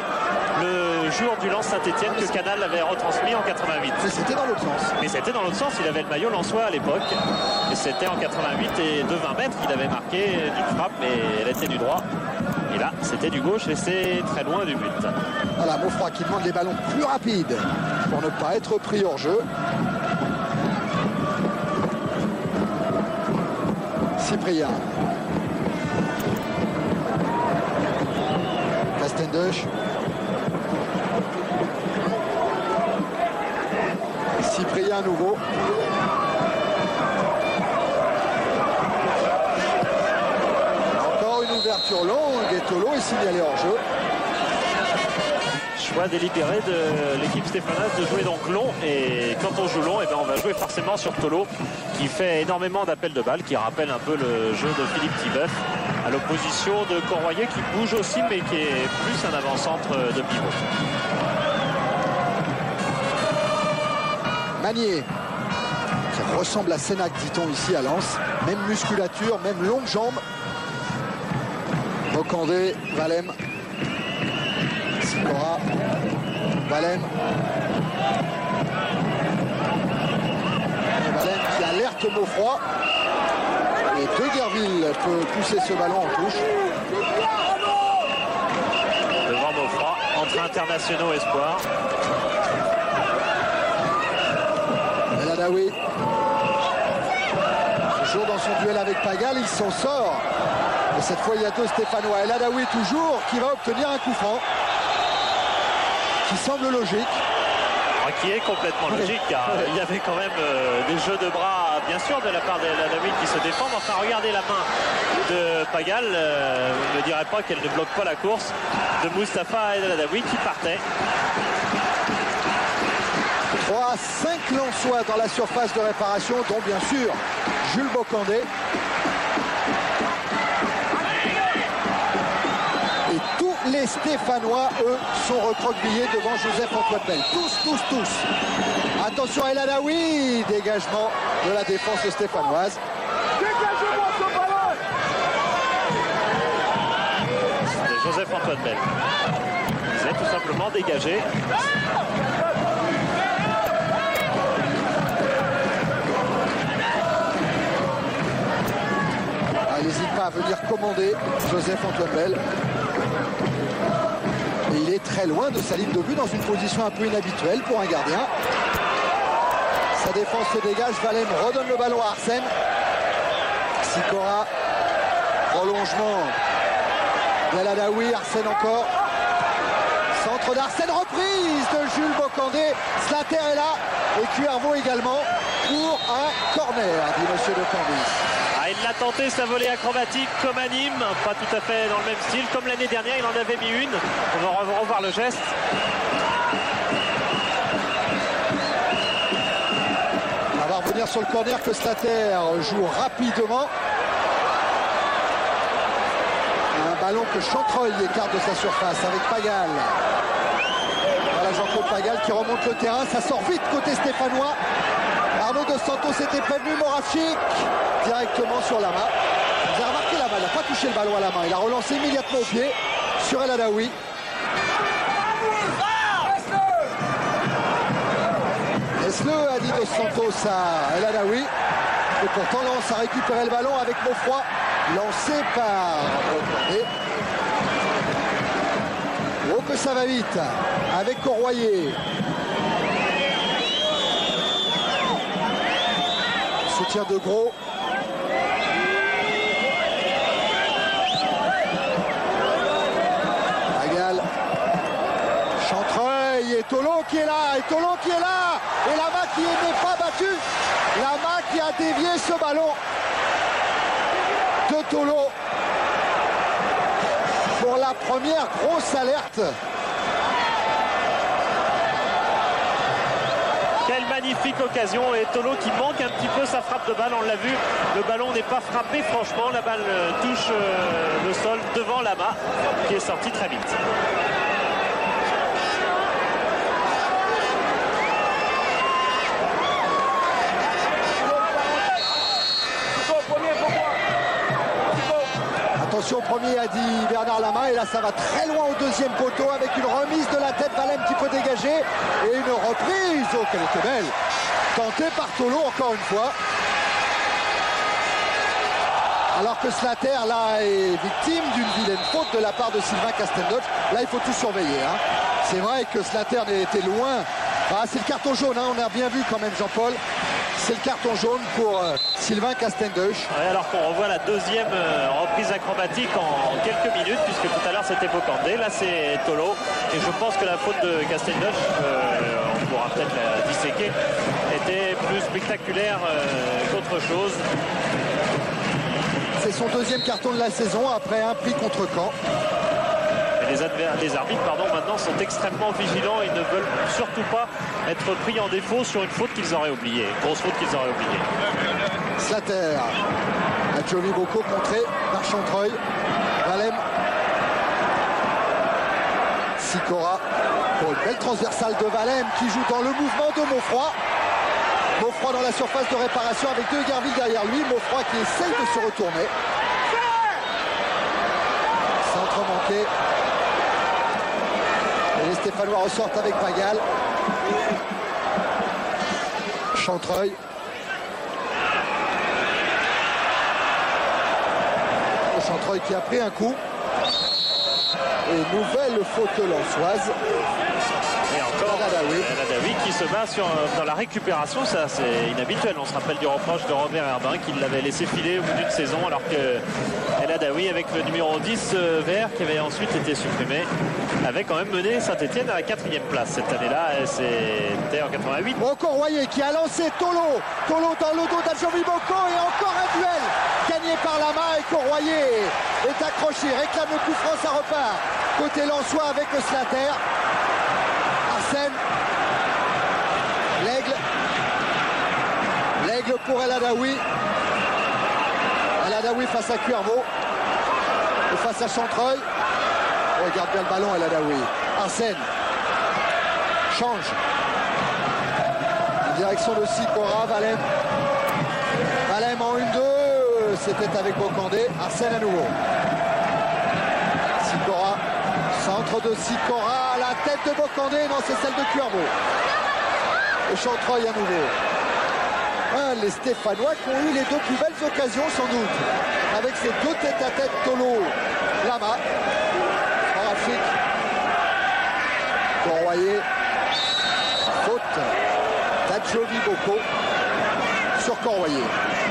le jour du Lens Saint-Etienne que Canal avait retransmis en 88. Mais c'était dans l'autre sens. Mais c'était dans l'autre sens, il avait le maillot lensois à l'époque. Et c'était en 88 et de 20 mètres, il avait marqué d'une frappe, mais elle était du droit. Et là, c'était du gauche et c'est très loin du but. Voilà, Maufroy qui demande les ballons plus rapides pour ne pas être pris hors jeu. Cyprien. Castelldutch. Cyprien à nouveau. Encore une ouverture longue et Tolo est signalé hors jeu. Choix délibéré de l'équipe stéphanoise de jouer donc long, et quand on joue long, on va jouer forcément sur Tolo qui fait énormément d'appels de balles, qui rappelle un peu le jeu de Philippe Thibeuf, à l'opposition de Corroyer qui bouge aussi mais qui est plus un avant-centre de pivot. Magnier qui ressemble à Sénac, dit-on ici à Lens, même musculature, même longue jambe. Bocandé, Valem. Sikora, Valem. Valem qui alerte Maufroy. Et Deguerville peut pousser ce ballon en touche. Devant Maufroy, entre internationaux espoir. El Adaoui. Toujours dans son duel avec Pagal, il s'en sort. Et cette fois, il y a deux Stéphanois. El Adaoui toujours qui va obtenir un coup franc. Qui semble logique. Qui est complètement logique, car il y avait quand même des jeux de bras, bien sûr, de la part d'El Adaoui qui se défendent. Enfin, regardez la main de Pagal. Vous ne direz pas qu'elle ne bloque pas la course de Mustapha El Adaoui qui partait. 3-5 Lensois dans la surface de réparation, dont bien sûr Jules Bocandé. Et tous les Stéphanois, eux, sont recroquevillés devant Joseph-Antoine Bell. Tous. Attention El Adaoui, dégagement de la défense stéphanoise. C'était Joseph-Antoine Bell. Il disait tout simplement dégagé. Il n'hésite pas à venir commander Joseph-Antoine Bell. Et il est très loin de sa ligne de but dans une position un peu inhabituelle pour un gardien. Sa défense se dégage, Valem redonne le ballon à Arsène. Sikora, prolongement d'El Adaoui, Arsène encore. Centre d'Arsène, reprise de Jules Bocandé. Slater est là et Cuervo également pour un corner, dit monsieur de Cambis. Il l'a tenté sa volée acrobatique comme à Nîmes, pas tout à fait dans le même style. Comme l'année dernière, il en avait mis une. On va revoir le geste. On va revenir sur le corner que Slater joue rapidement. Un ballon que Chantreuil écarte de sa surface avec Pagal. Voilà Jean-Claude Pagal qui remonte le terrain. Ça sort vite côté stéphanois. Arnaud Dos Santos était prévenu, Moravchik directement sur la main. Vous avez remarqué la main, il n'a pas touché le ballon à la main. Il a relancé immédiatement au pied sur El Adaoui. Laisse-le, a dit Dos Santos à El Adaoui. Et pourtant Lens a récupéré le ballon avec Maufroy, lancé par Bocandé. Oh que ça va vite avec Corroyer. Soutien de Gros. Pagal. Chantreuil et Tolo qui est là. Et Tolo qui est là. Et la main qui n'est pas battue. La main qui a dévié ce ballon de Tolo. Pour la première grosse alerte. Quelle magnifique occasion et Tolo qui manque un petit peu sa frappe de balle, on l'a vu, le ballon n'est pas frappé franchement, la balle touche le sol devant Lama qui est sorti très vite. Attention au premier, a dit Bernard Lama, et là ça va très loin au deuxième poteau avec une remise de la tête, Valem qui peut dégager et une reprise, oh qu'elle était belle, tentée par Tolo encore une fois. Alors que Slater là est victime d'une vilaine faute de la part de Sylvain Castendoche. Là il faut tout surveiller, hein. C'est vrai que Slater était loin. Ah, c'est le carton jaune, hein. On a bien vu quand même Jean-Paul. C'est le carton jaune pour Sylvain Castendoche. Ouais, alors qu'on revoit la deuxième reprise acrobatique en quelques minutes, puisque tout à l'heure c'était Bocandé, là c'est Tolo. Et je pense que la faute de Castendoche, on pourra peut-être la disséquer, était plus spectaculaire qu'autre chose. C'est son deuxième carton de la saison après un prix contre Caen. Les arbitres maintenant sont extrêmement vigilants. Ils ne veulent surtout pas être pris en défaut sur une faute qu'ils auraient oubliée. Grosse faute qu'ils auraient oubliée. Slater. Adjovi Bocco contré par Chantreuil. Valem. Sikora. Pour une belle transversale de Valem qui joue dans le mouvement de Maufroy. Maufroy dans la surface de réparation avec deux Guerville derrière lui. Maufroy qui essaye de se retourner. Centre manqué. Et les Stéphanois ressortent avec Pagal. Chantreuil. Chantreuil qui a pris un coup. Et nouvelle faute lensoise. Et encore El Adaoui qui se bat dans la récupération, ça c'est inhabituel. On se rappelle du reproche de Robert Herbin qui l'avait laissé filer au bout d'une saison, alors que El Adaoui avec le numéro 10 vert qui avait ensuite été supprimé avait quand même mené Saint-Etienne à la 4e place cette année-là. C'était en 88. Corroyer qui a lancé Tolo. Tolo dans le dos d'Adjovi Bocco et encore un duel gagné par la main et Corroyer est accroché, réclame le coup franc, ça repart. Côté Lensois avec le Slater. Arsène. L'aigle pour El Adaoui. El Adaoui face à Cuervo. Et face à Chantreuil. Regarde bien le ballon El Adaoui. Arsène. Change. Direction de Sikora, Valem. Valem en 1-2. C'était avec Bocandé. Arsène à nouveau. Sikora. Centre de Sikora. La tête de Bocandé. Non, c'est celle de Cuervo. Et Chantreuil à nouveau. Les Stéphanois qui ont eu les deux plus belles occasions sans doute. Avec ces deux tête-à-tête Tolo. Lama. Moravchik. Corroyer. Faute. Tadjovi Boko sur Corroyer.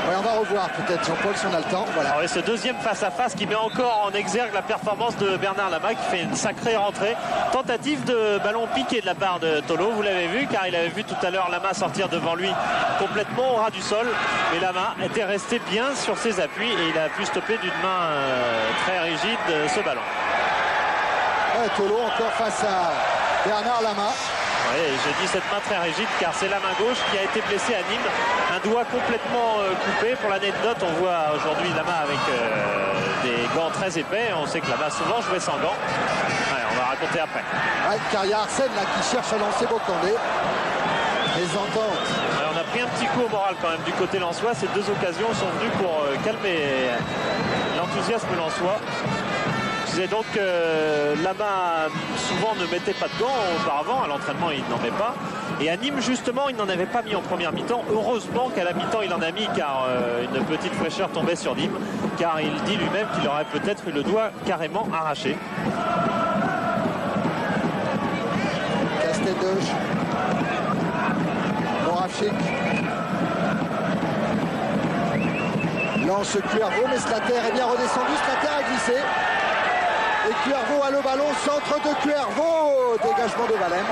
Ouais, on va revoir peut-être Jean-Paul si on a le temps. Voilà. Alors, et ce deuxième face-à-face qui met encore en exergue la performance de Bernard Lama qui fait une sacrée rentrée. Tentative de ballon piqué de la part de Tolo, vous l'avez vu, car il avait vu tout à l'heure Lama sortir devant lui complètement au ras du sol. Mais Lama était resté bien sur ses appuis et il a pu stopper d'une main très rigide ce ballon. Ouais, Tolo encore face à Bernard Lama. Oui, je dis cette main très rigide car c'est la main gauche qui a été blessée à Nîmes. Un doigt complètement coupé. Pour l'anecdote, on voit aujourd'hui Lama avec des gants très épais. On sait que Lama souvent jouait sans gants. Ouais, on va raconter après. Ouais, car il y a Arsène là, qui cherche à lancer Bocandé. Les ententes. Alors, on a pris un petit coup au moral quand même du côté lensois. Ces deux occasions sont venues pour calmer l'enthousiasme lensois. Je disais donc que Lama souvent ne mettait pas de gants auparavant, à l'entraînement il n'en met pas. Et à Nîmes justement il n'en avait pas mis en première mi-temps. Heureusement qu'à la mi-temps il en a mis car une petite fraîcheur tombait sur Nîmes. Car il dit lui-même qu'il aurait peut-être eu le doigt carrément arraché. Castelldeuch. Moravchik. Lance Cuervo, mais Slater est bien redescendu. Slater a glissé. Et Cuervo a le ballon, centre de Cuervo, dégagement de Valem.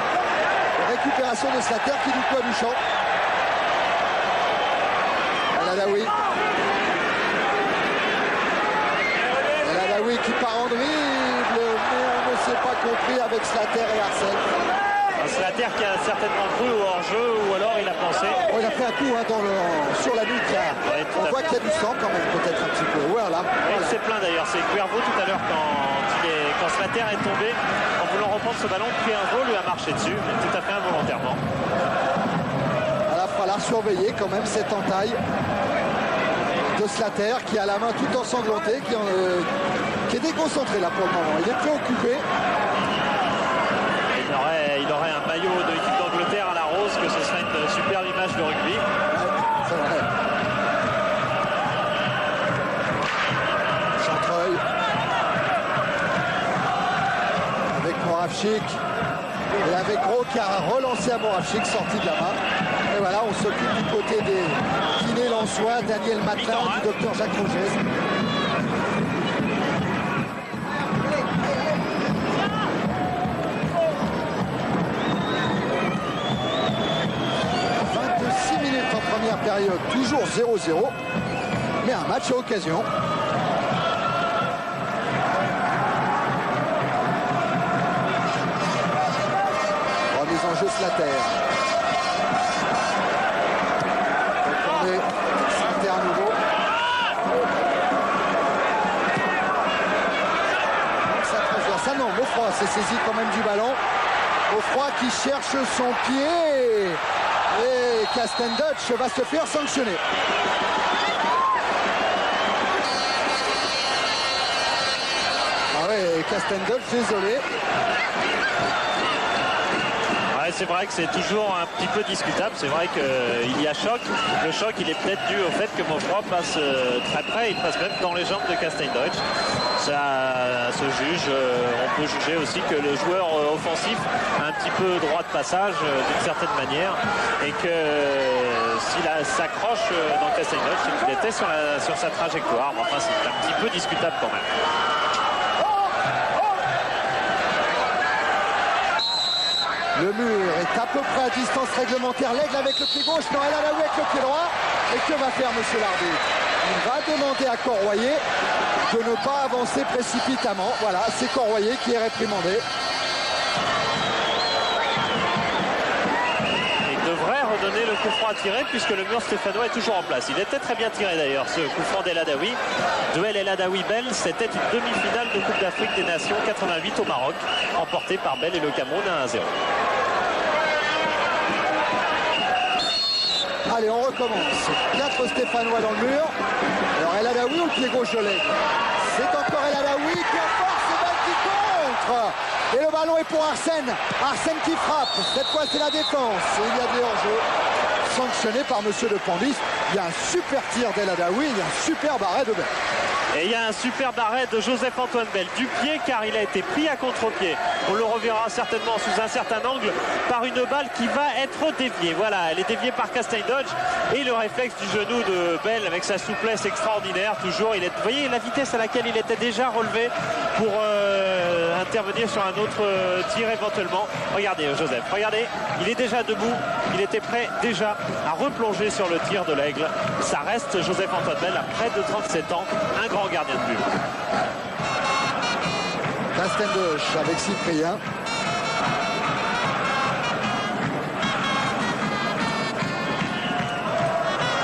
Récupération de Slater qui du coup a du champ. El Adaoui. El Adaoui qui part en dribble, mais on ne s'est pas compris avec Slater et Arsène. Slater qui a certainement cru au hors-jeu ou alors il a pensé. Oh, il a fait un coup hein, sur la nuque. Ouais, on voit qu'il y a du sang quand même, peut-être un petit peu. Voilà. Il s'est plaint d'ailleurs, c'est Cuervo tout à l'heure quand Slater est tombé en voulant reprendre ce ballon, Cuervo lui a marché dessus, mais tout à fait involontairement. Il va falloir surveiller quand même cette entaille de Slater qui a la main tout ensanglantée, qui est déconcentré là pour le moment. Il est préoccupé. Il aurait un maillot de l'équipe d'Angleterre à la rose, que ce serait une superbe image de rugby. Ouais, c'est vrai. Chantreuil. Avec Moravchik. Et avec Gros qui a relancé à Moravchik, sorti de la main. Et voilà, on s'occupe du côté des kinés lensois, Daniel Matelin, du docteur Jacques Rogez. Période toujours 0-0, mais un match à occasion. Remise en jeu Slater. Retourné, Slater à nouveau. Ça transverse. Ah non, Maufroy s'est saisi quand même du ballon. Maufroy qui cherche son pied. Et Castelldeuch va se faire sanctionner. Ah ouais, Castelldeuch, désolé. Ouais, c'est vrai que c'est toujours un petit peu discutable. C'est vrai qu'il y a choc. Le choc, il est peut-être dû au fait que Maufroy passe très près. Il passe même dans les jambes de Castelldeuch. Ça se juge. On peut juger aussi que le joueur offensif a un petit peu droit de passage d'une certaine manière et que s'il s'accroche dans Castelldeuch, c'est qu'il était sur sa trajectoire. Mais enfin, c'est un petit peu discutable quand même. Le mur est à peu près à distance réglementaire. L'Aigle avec le pied gauche. Non, El Adaoui avec le pied droit. Et que va faire monsieur l'arbitre? Il va demander à Corroyer de ne pas avancer précipitamment. Voilà, c'est Corroyer qui est réprimandé. Il devrait redonner le coup franc à tirer puisque le mur stéphanois est toujours en place. Il était très bien tiré d'ailleurs, ce coup franc d'El Adaoui. Duel El Adaoui-Bell, c'était une demi-finale de Coupe d'Afrique des Nations 88 au Maroc, remportée par Bell et le Cameroun 1-0. Allez, on recommence. 4 Stéphanois dans le mur. Alors El Adaoui au pied gauche de l'aigle. C'est encore El Adaoui qui en force, c'est balle qui contre. Et le ballon est pour Arsène. Arsène qui frappe. Cette fois, c'est la défense. Et il y a des hors-jeux sanctionnés par Monsieur de Pandis. Il y a un super tir d'El Adaoui. Il y a un super arrêt de Bell. Et il y a un superbe arrêt de Joseph-Antoine Bell du pied, car il a été pris à contre-pied. On le reverra certainement sous un certain angle par une balle qui va être déviée. Voilà, elle est déviée par Castagne Dodge et le réflexe du genou de Bell avec sa souplesse extraordinaire. Toujours, vous voyez la vitesse à laquelle il était déjà relevé pour intervenir sur un autre tir éventuellement. Regardez Joseph, regardez, il est déjà debout. Il était prêt déjà à replonger sur le tir de l'aigle. Ça reste Joseph-Antoine Bell à près de 37 ans, un grand gardien de but. Castendoche avec Cyprien.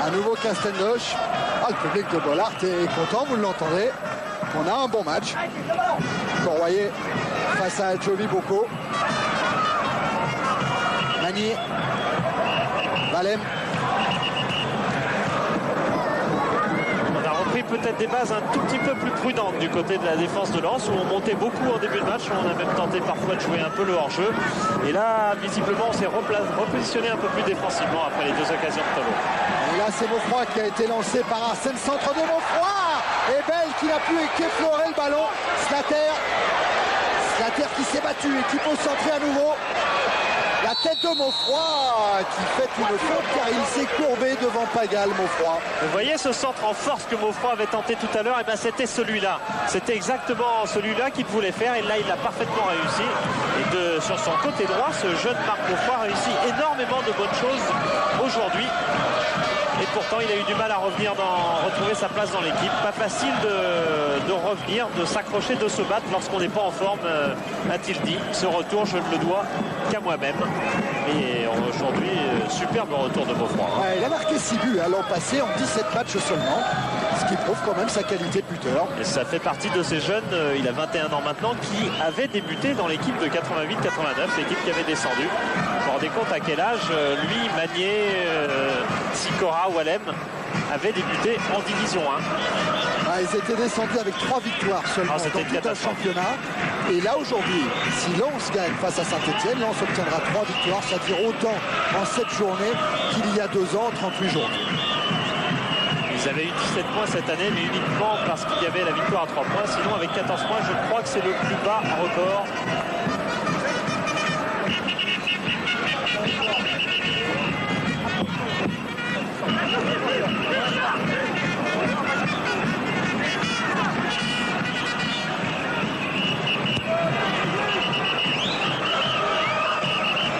À nouveau Castendoche. Ah, le public de Bollaert est content, vous l'entendez. On a un bon match. Corroyer face à Jovi Boko. Magnier. Valem. On a repris peut-être des bases un tout petit peu plus prudentes du côté de la défense de Lens, où on montait beaucoup en début de match, où on a même tenté parfois de jouer un peu le hors-jeu. Et là, visiblement, on s'est repositionné un peu plus défensivement après les 2 occasions de Tolo. Et là, c'est Maufroy qui a été lancé par Arsène, centre de Maufroy. Et Bell qui n'a pu qu'effleurer le ballon. Slater qui s'est battu, équipe au centre à nouveau. La tête de Maufroy qui fait une faute car il s'est courbé devant Pagal, Maufroy. Vous voyez ce centre en force que Maufroy avait tenté tout à l'heure, et bien c'était celui-là. C'était exactement celui-là qu'il voulait faire, et là il a parfaitement réussi. Et sur son côté droit, ce jeune Marc Maufroy réussit énormément de bonnes choses aujourd'hui. Et pourtant, il a eu du mal à retrouver sa place dans l'équipe. Pas facile de revenir, de s'accrocher, de se battre lorsqu'on n'est pas en forme, a-t-il dit. Ce retour, je ne le dois qu'à moi-même. Et aujourd'hui, superbe retour de Maufroy. Ouais, il a marqué 6 buts l'an passé en 17 matchs seulement. Ce qui prouve quand même sa qualité de buteur. Et ça fait partie de ces jeunes, il a 21 ans maintenant, qui avaient débuté dans l'équipe de 88-89, l'équipe qui avait descendu. Vous vous rendez compte à quel âge lui, Magnier, Sikora, Wallem avaient débuté en Division 1. Ah, ils étaient descendus avec 3 victoires seulement dans tout un championnat. Et là aujourd'hui, si Lens gagne face à Saint-Etienne, Lens obtiendra 3 victoires, c'est-à-dire autant en 7 journées qu'il y a 2 ans, 38 journées. Ils avaient eu 17 points cette année, mais uniquement parce qu'il y avait la victoire à 3 points. Sinon, avec 14 points, je crois que c'est le plus bas record.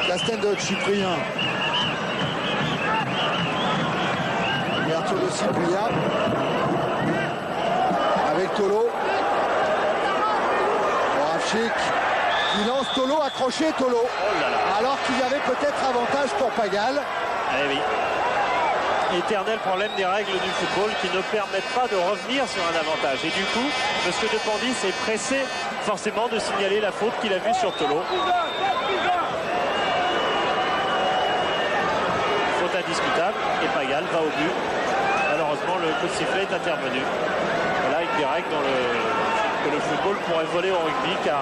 Castendoche, Cyprien. Ouverture de Cyprien. Avec Tolo. Moravchik qui lance Tolo, accroché Tolo. Oh là là. Alors qu'il y avait peut-être avantage pour Pagal. Eh oui. Éternel problème des règles du football qui ne permettent pas de revenir sur un avantage. Et du coup, M. de Pandis est pressé forcément de signaler la faute qu'il a vue sur Tolo. Faute indiscutable et Pagal va au but. Malheureusement, le coup de sifflet est intervenu. Voilà une des règles que le football pourrait voler au rugby, car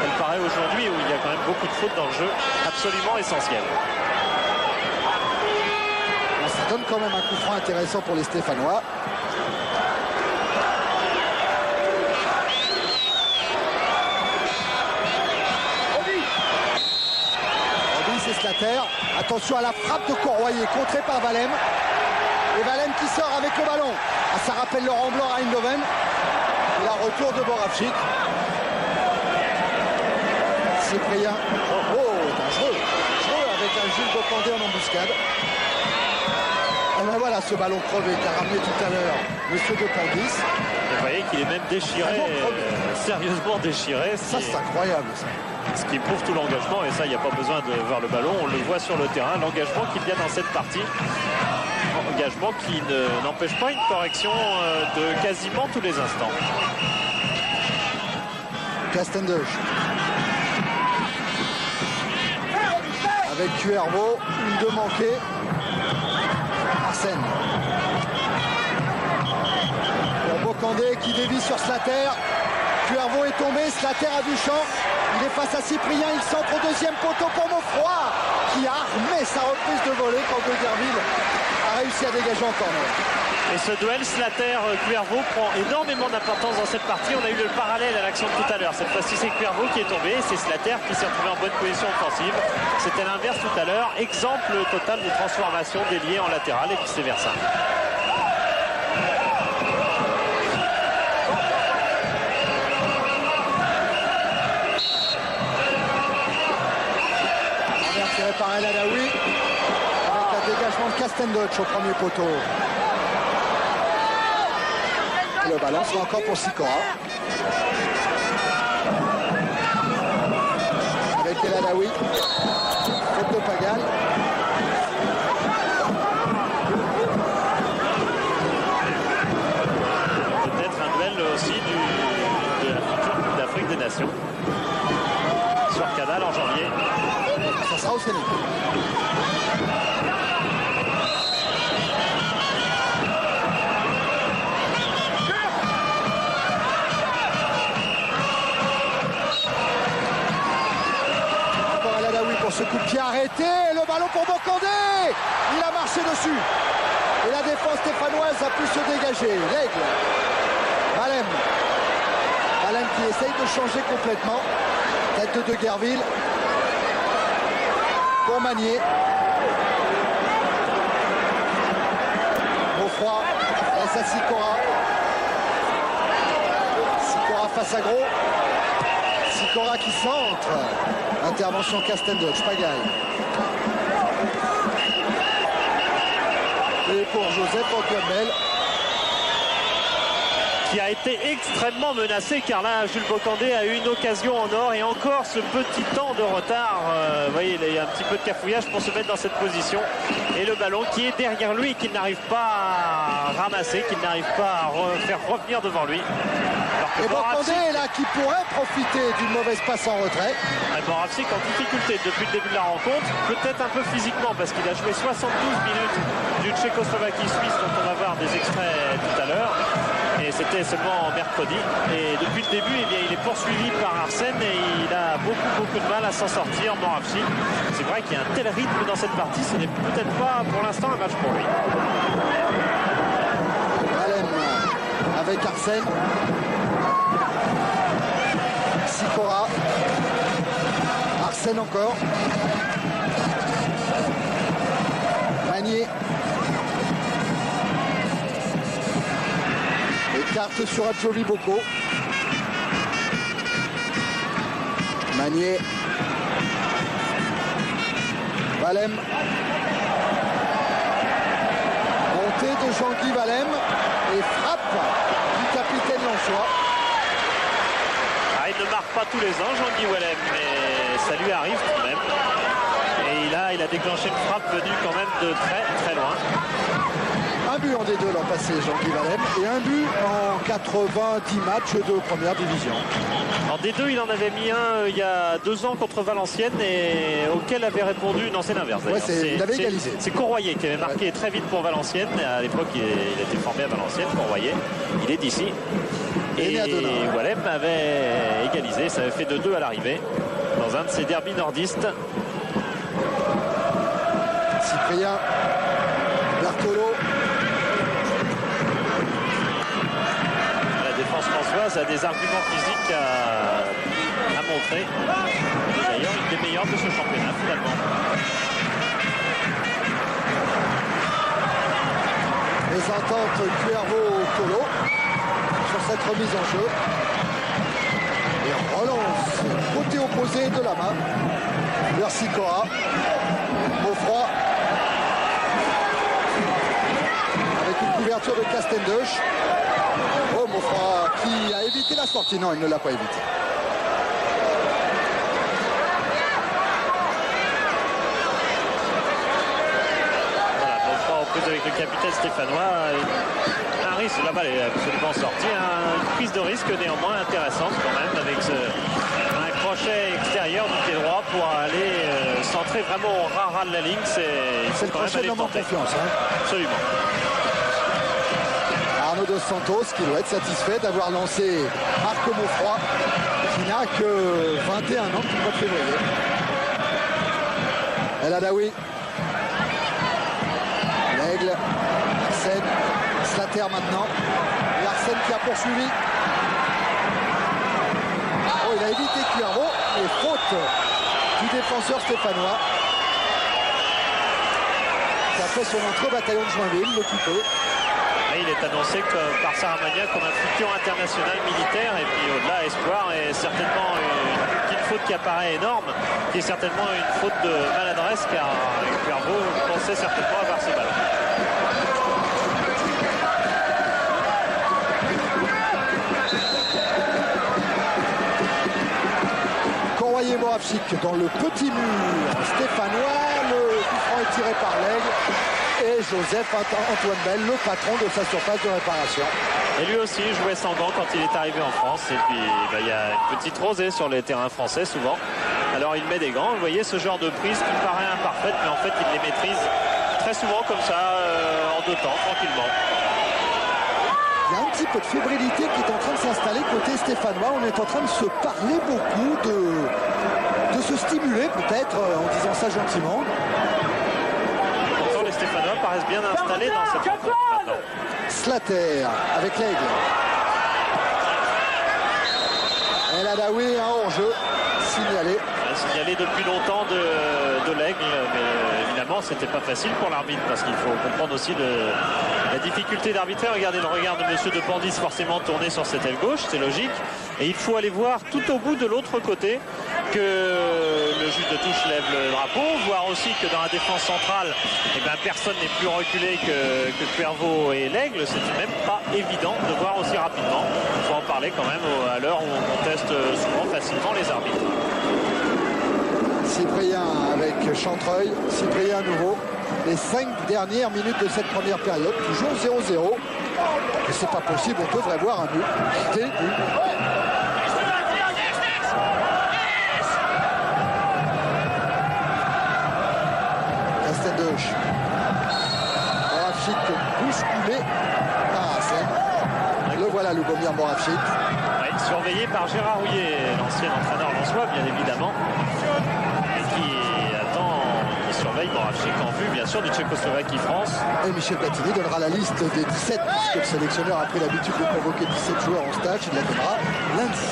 elle paraît aujourd'hui où il y a quand même beaucoup de fautes dans le jeu, absolument essentielles. Ça donne quand même un coup franc intéressant pour les Stéphanois. Robin, c'est Slater. Attention à la frappe de Corroyer, contrée par Valem. Et Valem qui sort avec le ballon. Ah, ça rappelle Laurent Blanc à Eindhoven. Et là, retour de Moravchik. Cyprien. Oh, dangereux. Dangereux avec un Gilles Bocandé en embuscade. Et ben voilà ce ballon crevé qu'a ramené tout à l'heure Monsieur de Pandis. Vous voyez qu'il est même déchiré, sérieusement déchiré. Ça c'est incroyable ça. Ce qui prouve tout l'engagement, et ça il n'y a pas besoin de voir le ballon, on le voit sur le terrain, l'engagement qu'il y a dans cette partie. Engagement qui n'empêche pas une correction de quasiment tous les instants. Castendoche. Avec Cuervo, une 2 manquée. Arsène. Pour Bocandé qui dévie sur Slater. Cuervo est tombé, Slater a du champ. Il est face à Cyprien, il centre au deuxième poteau pour Moffroy qui a armé sa reprise de volée quand De Guerville a réussi à dégager en corner. Et ce duel Slater-Cuervo prend énormément d'importance dans cette partie. On a eu le parallèle à l'action de tout à l'heure. Cette fois-ci, c'est Cuervo qui est tombé. C'est Slater qui s'est retrouvé en bonne position offensive. C'était l'inverse tout à l'heure. Exemple total de transformation déliée en latéral et vice-versa. Tiré par El Adaoui avec un dégagement de Castendoch au premier poteau. Le ballon sera encore pour Sikora. Avec El Adaoui. Faute de Pagal. Peut-être un duel aussi de la future Coupe d'Afrique des Nations. Sur Canal en janvier. Ça sera au Sénégal. Pour ce coup de pied arrêté, le ballon pour Bocandé, il a marché dessus et la défense stéphanoise a pu se dégager. L'Aigle, Valem qui essaye de changer complètement, tête de Guerville pour Magnier. Geoffroy face à Sikora. Sikora face à Gros. Sikora qui centre. Intervention Castendoch, Pagal. Et pour Joseph Antoine, qui a été extrêmement menacé, car là Jules Bocandé a eu une occasion en or et encore ce petit temps de retard. Vous voyez, il y a un petit peu de cafouillage pour se mettre dans cette position et le ballon qui est derrière lui, qu'il n'arrive pas à ramasser, qu'il n'arrive pas à faire revenir devant lui. Et Bocandé est là qui pourrait profiter d'une mauvaise passe en retrait. Moravcik en difficulté depuis le début de la rencontre, peut-être un peu physiquement parce qu'il a joué 72 minutes du Tchécoslovaquie-Suisse dont on va voir des extraits tout à l'heure. Et c'était seulement mercredi. Et depuis le début, eh bien, il est poursuivi par Arsène et il a beaucoup de mal à s'en sortir, Moravcik. C'est vrai qu'il y a un tel rythme dans cette partie, ce n'est peut-être pas pour l'instant un match pour lui. Valem avec Arsène. Sikora. Arsène encore. Magnier. Écarte sur Adjovi Boko. Magnier. Valem. Montée de Jean-Guy Valem. Et frappe du capitaine Lançois. Il ne marque pas tous les ans, Jean-Guy Valem, mais ça lui arrive tout de même. Et il a déclenché une frappe venue quand même de très loin. Un but en D2 l'an passé, Jean-Guy Valem, et un but en 90 matchs de première division. En D2, il en avait mis un il y a 2 ans contre Valenciennes et auquel avait répondu, non c'est l'inverse d'ailleurs. Ouais, il avait égalisé. C'est Courroyer qui avait marqué très vite pour Valenciennes. À l'époque, il était formé à Valenciennes, Courroyer. Il est d'ici. Et Valem avait égalisé, ça avait fait 2-2 à l'arrivée dans un de ses derbys nordistes. Cyprien, Bertolo. La défense françoise a des arguments physiques à montrer. D'ailleurs, une des meilleures de ce championnat finalement. Les ententes Cuervo-Tolo sur cette remise en jeu. Et relance côté opposé de la main. Vers Sikora. Moffroy. Avec une couverture de Castendoch. Oh, Moffroy qui a évité la sortie. Non, il ne l'a pas évité. Voilà, Moffroy aux prises avec le capitaine stéphanois. Un risque, la balle est absolument sortie. Une prise de risque néanmoins intéressante quand même avec un crochet extérieur du pied droit pour aller centrer vraiment au ras de la ligne, c'est le crochet de l'homme en confiance. Hein. Absolument. Arnaud Dos Santos qui doit être satisfait d'avoir lancé Marco Moffroy qui n'a que 21 ans depuis le mois de février. El Adaoui. L'Aigle. Larsen. Slater maintenant. Larsen qui a poursuivi. Oh, il a évité Cuervo et faute du défenseur stéphanois qui a fait son entrée au bataillon de Joinville, l'occupé. Il est annoncé par Saramagna comme un futur international militaire et puis au-delà espoir et certainement une petite faute qui apparaît énorme, qui est certainement une faute de maladresse car Cuervo pensait certainement avoir ses ballons. Corroyer Moravchik dans le petit mur stéphanois, le coup franc est tiré par l'Aigle. Et Joseph Antoine Bell, le patron de sa surface de réparation. Et lui aussi jouait sans gants quand il est arrivé en France. Et puis il y a une petite rosée sur les terrains français souvent. Alors il met des gants. Vous voyez ce genre de prise qui paraît imparfaite, mais en fait il les maîtrise très souvent comme ça, en 2 temps, tranquillement. Il y a un petit peu de fébrilité qui est en train de s'installer côté stéphanois. On est en train de se parler beaucoup, de se stimuler peut-être, en disant ça gentiment. Les Stéphanois paraissent bien installés dans cette rencontre maintenant. Slater avec l'Aigle. El Adaoui, un hors-jeu signalé. Signalé depuis longtemps de l'Aigle, mais évidemment c'était pas facile pour l'arbitre parce qu'il faut comprendre aussi la difficulté d'arbitrer. Regardez le regard de monsieur de Pandis forcément tourné sur cette aile gauche, c'est logique. Et il faut aller voir tout au bout de l'autre côté que le juge de touche lève le drapeau, voir aussi que dans la défense centrale, personne n'est plus reculé que Cuervo et l'Aigle. C'est même pas évident de voir aussi rapidement. Il faut en parler quand même à l'heure où on conteste souvent facilement les arbitres. Cyprien avec Chantreuil, Cyprien à nouveau. Les 5 dernières minutes de cette première période, toujours 0-0. Et c'est pas possible, on devrait voir un but. Castendoche. Moravchik bousculé par Hassen. Le voilà, Lubomir Moravchik. Ouais, surveillé par Gérard Rouillet, l'ancien entraîneur lensois, bien évidemment. Qui surveille Moravchik en vue bien sûr du Tchécoslovaquie-France. Et Michel Platini donnera la liste des 17 puisque le sélectionneur a pris l'habitude de convoquer 17 joueurs en stage. Il la donnera lundi.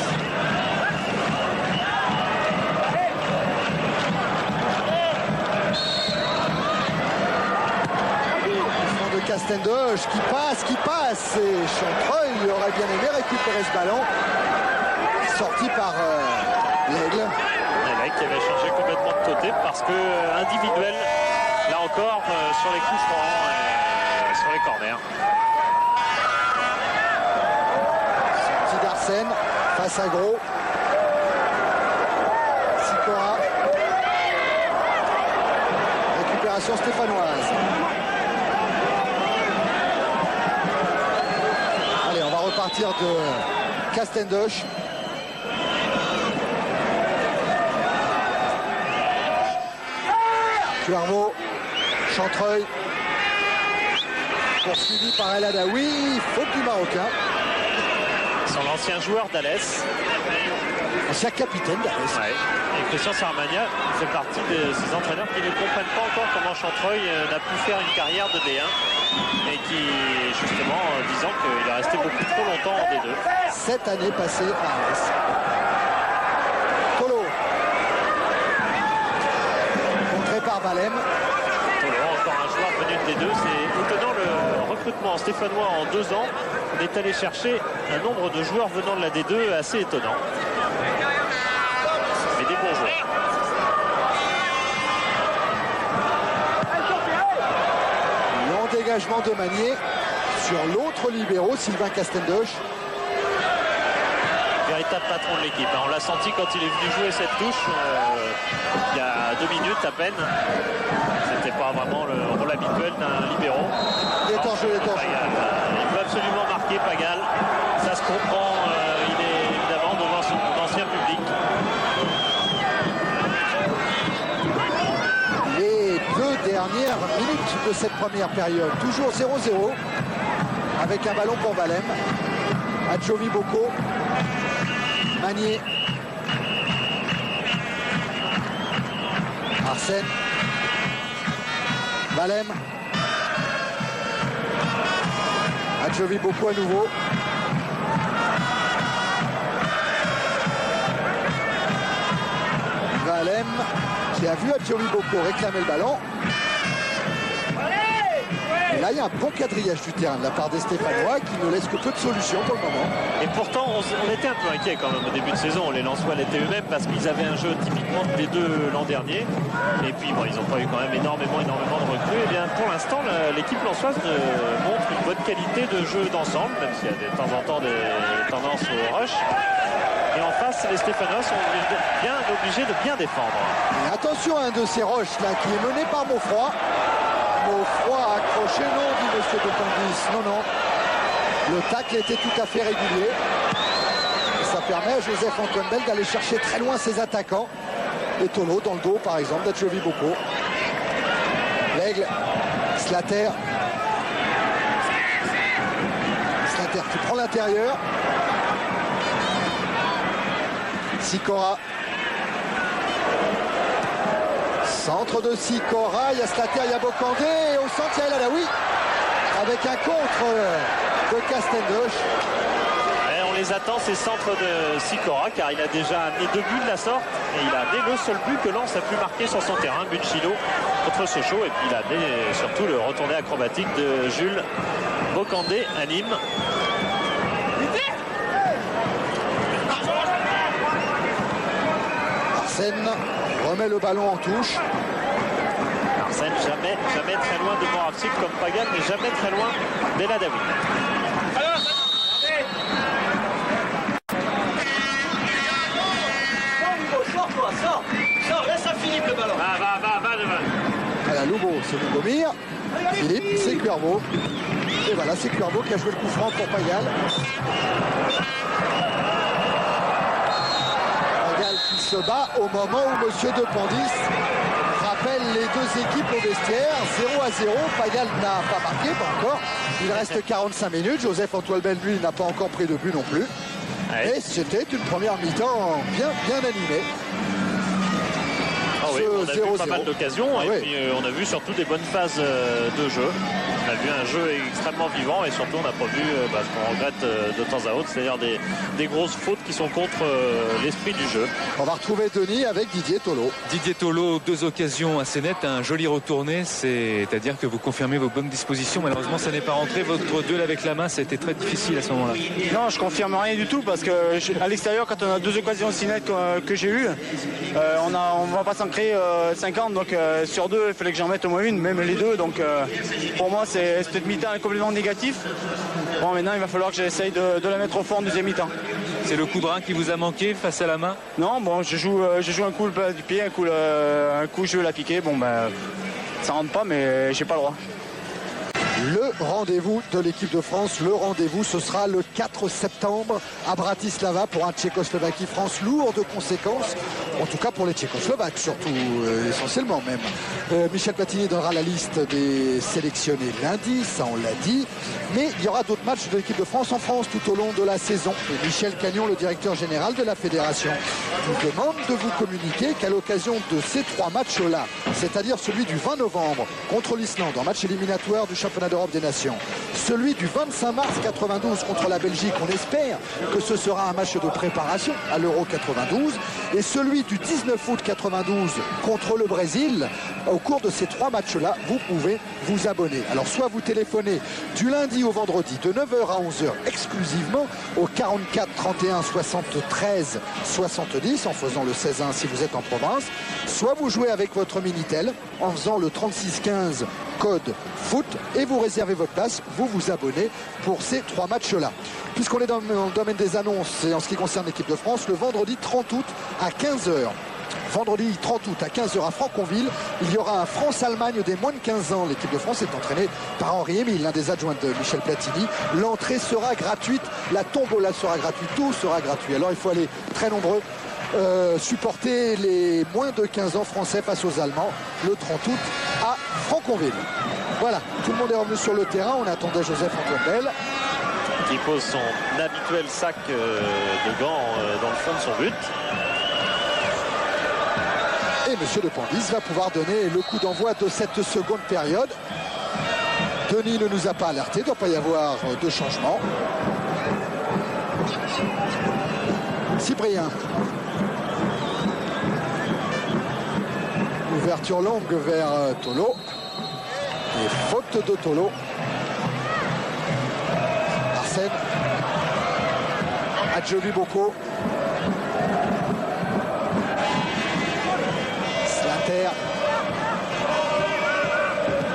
Le de Castendoche qui passe et Chantreuil aurait bien aimé récupérer ce ballon. Sorti par l'Aigle. Qui avait changé complètement de côté parce que individuel, là encore, sur les coups francs et sur les corners. Sortie d'Arsène face à Gros. Sikora. Récupération stéphanoise. Allez, on va repartir de Castendoche. Cuervo, Chantreuil, poursuivi par El Adaoui, faute du Marocain. Son ancien joueur d'Alès. Ancien capitaine d'Alès. Ouais. Et Christian Saramagna fait partie de ces entraîneurs qui ne comprennent pas encore comment Chantreuil n'a pu faire une carrière de D1 et qui, justement, disant qu'il est resté beaucoup trop longtemps en D2. 7 années passées à Alès. Tolo. Par Valem. Encore un joueur venu de D2, c'est étonnant le recrutement stéphanois en 2 ans. On est allé chercher un nombre de joueurs venant de la D2 assez étonnant. Mais des bons joueurs. Long dégagement de Magnier sur l'autre libéro, Sylvain Castendoche. Véritable patron de l'équipe. On l'a senti quand il est venu jouer cette touche il y a 2 minutes à peine. C'était pas vraiment le rôle habituel d'un libéro. Il est en jeu, il est en jeu. Il peut absolument marquer Pagal. Ça se comprend. Il est évidemment devant son ancien public. de cette première période. Toujours 0-0 avec un ballon pour Valem. Adjovi Boko. Magnier. Arsène. Valem. Adjovi Boko à nouveau. Valem qui a vu Adjovi Boko réclamer le ballon. Et là, il y a un bon quadrillage du terrain de la part des Stéphanois qui ne laisse que peu de solutions pour le moment. Et pourtant, on était un peu inquiets quand même au début de saison. Les Lensois l'étaient eux-mêmes parce qu'ils avaient un jeu typiquement des deux l'an dernier. Et puis, bon, ils n'ont pas eu quand même énormément de recrues. Et bien, pour l'instant, l'équipe lensoise montre une bonne qualité de jeu d'ensemble, même s'il y a de temps en temps des tendances au rush. Et en face, les Stéphanois sont bien obligés de bien défendre. Et attention à un de ces roches là qui est mené par Maufroy. Maufroy accroché, non, dit monsieur Dupondis. Non. Le tacle était tout à fait régulier. Et ça permet à Joseph-Antoine Bell d'aller chercher très loin ses attaquants. Et Tolo dans le dos, par exemple, d'Adjovi Boko. L'Aigle, Slater. Slater qui prend l'intérieur. Sikora. Centre de Sikora, il y a Slater, il y a Bokandé, et au centre il y a El Alaoui avec un contre de Castendoche. On les attend, ces centres de Sikora, car il a déjà amené 2 buts de la sorte, et il a amené le seul but que Lens a pu marquer sur son terrain, but de Chilo contre Sochaux, et puis il a amené surtout le retourné acrobatique de Jules Bokandé à Nîmes. Arsène remet le ballon en touche. Arsène jamais très loin de Moravcik comme Pagan, mais jamais très loin d'El Alaoui. Sors, laisse à Philippe le ballon. Va devant. Voilà, Loubo, c'est Lubomir. Philippe, c'est Cuervo. Et voilà, c'est Cuervo qui a joué le coup franc pour Pagal. Pagal qui se bat au moment où monsieur Dupondis rappelle les deux équipes au vestiaire. 0-0. Pagal n'a pas marqué, pas encore. Il reste 45 minutes. Joseph-Antoine Bell, lui, n'a pas encore pris de but non plus. Et c'était une première mi-temps bien animée. Ah oui, on a vu pas mal d'occasions et puis on a vu surtout des bonnes phases de jeu. On a vu un jeu extrêmement vivant et surtout on n'a pas vu ce qu'on regrette de temps à autre, c'est-à-dire des grosses fautes qui sont contre l'esprit du jeu. On va retrouver Denis avec Didier Tolo. Didier Tolo, 2 occasions assez nettes, un joli retourné, c'est-à-dire que vous confirmez vos bonnes dispositions. Malheureusement, ça n'est pas rentré. Votre duel avec la main, ça a été très difficile à ce moment-là. Non, je confirme rien du tout parce que à l'extérieur, quand on a 2 occasions aussi nettes que j'ai eues, on va pas s'en créer 50, donc sur 2, il fallait que j'en mette au moins une, même les 2. Donc pour moi, cette mi-temps est complètement négatif. Bon, maintenant, il va falloir que j'essaye de la mettre au fond en deuxième mi-temps. C'est le coup de rein qui vous a manqué face à la main? Non, bon, je joue un coup du pied, un coup je veux la piquer. Bon, ça rentre pas, mais j'ai pas le droit. Le rendez-vous de l'équipe de France, le rendez-vous, ce sera le 4 septembre à Bratislava pour un Tchécoslovaquie-France lourd de conséquences, en tout cas pour les Tchécoslovaques, surtout essentiellement même. Michel Platini donnera la liste des sélectionnés lundi, ça on l'a dit, mais il y aura d'autres matchs de l'équipe de France en France tout au long de la saison. Et Michel Cagnon, le directeur général de la fédération, vous demande de vous communiquer qu'à l'occasion de ces 3 matchs-là, c'est-à-dire celui du 20 novembre contre l'Islande, en match éliminatoire du championnat d'Europe des Nations, celui du 25 mars 92 contre la Belgique, on espère que ce sera un match de préparation à l'Euro 92, et celui du 19 août 92 contre le Brésil. Au cours de ces 3 matchs-là, vous pouvez vous abonner. Alors soit vous téléphonez du lundi au vendredi de 9h à 11h exclusivement au 44 31 73 70 en faisant le 16-1 si vous êtes en province, soit vous jouez avec votre Minitel en faisant le 36 15 code foot et vous réservez votre place, vous vous abonnez pour ces 3 matchs-là. Puisqu'on est dans le domaine des annonces et en ce qui concerne l'équipe de France, le vendredi 30 août à 15h. Vendredi 30 août à 15h à Franconville, il y aura un France-Allemagne des moins de 15 ans. L'équipe de France est entraînée par Henri Émile, l'un des adjoints de Michel Platini. L'entrée sera gratuite, la tombola sera gratuite, tout sera gratuit. Alors il faut aller très nombreux supporter les moins de 15 ans français face aux Allemands le 30 août à Franconville. Voilà, tout le monde est revenu sur le terrain. On attendait Joseph-Antoine Bell. Qui pose son habituel sac de gants dans le fond de son but. Et M. De Pandis va pouvoir donner le coup d'envoi de cette seconde période. Denis ne nous a pas alerté, il ne doit pas y avoir de changement. Cyprien. Ouverture longue vers Tolo. Et faute de Tolo. Arsène. Adjovi Boko. Slater.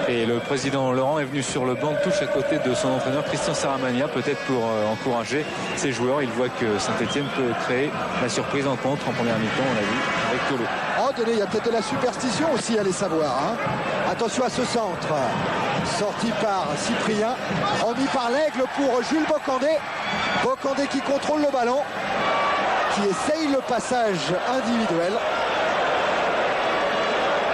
Et le président Laurent est venu sur le banc de touche à côté de son entraîneur Christian Saramagna, peut-être pour encourager ses joueurs. Il voit que Saint-Etienne peut créer la surprise en contre en première mi-temps, on l'a vu, avec Tolo. Oh, tenez, il y a peut-être de la superstition aussi, allez savoir. Hein. Attention à ce centre. Sorti par Cyprien, remis par l'Aigle pour Jules Bocandé. Bocandé qui contrôle le ballon, qui essaye le passage individuel.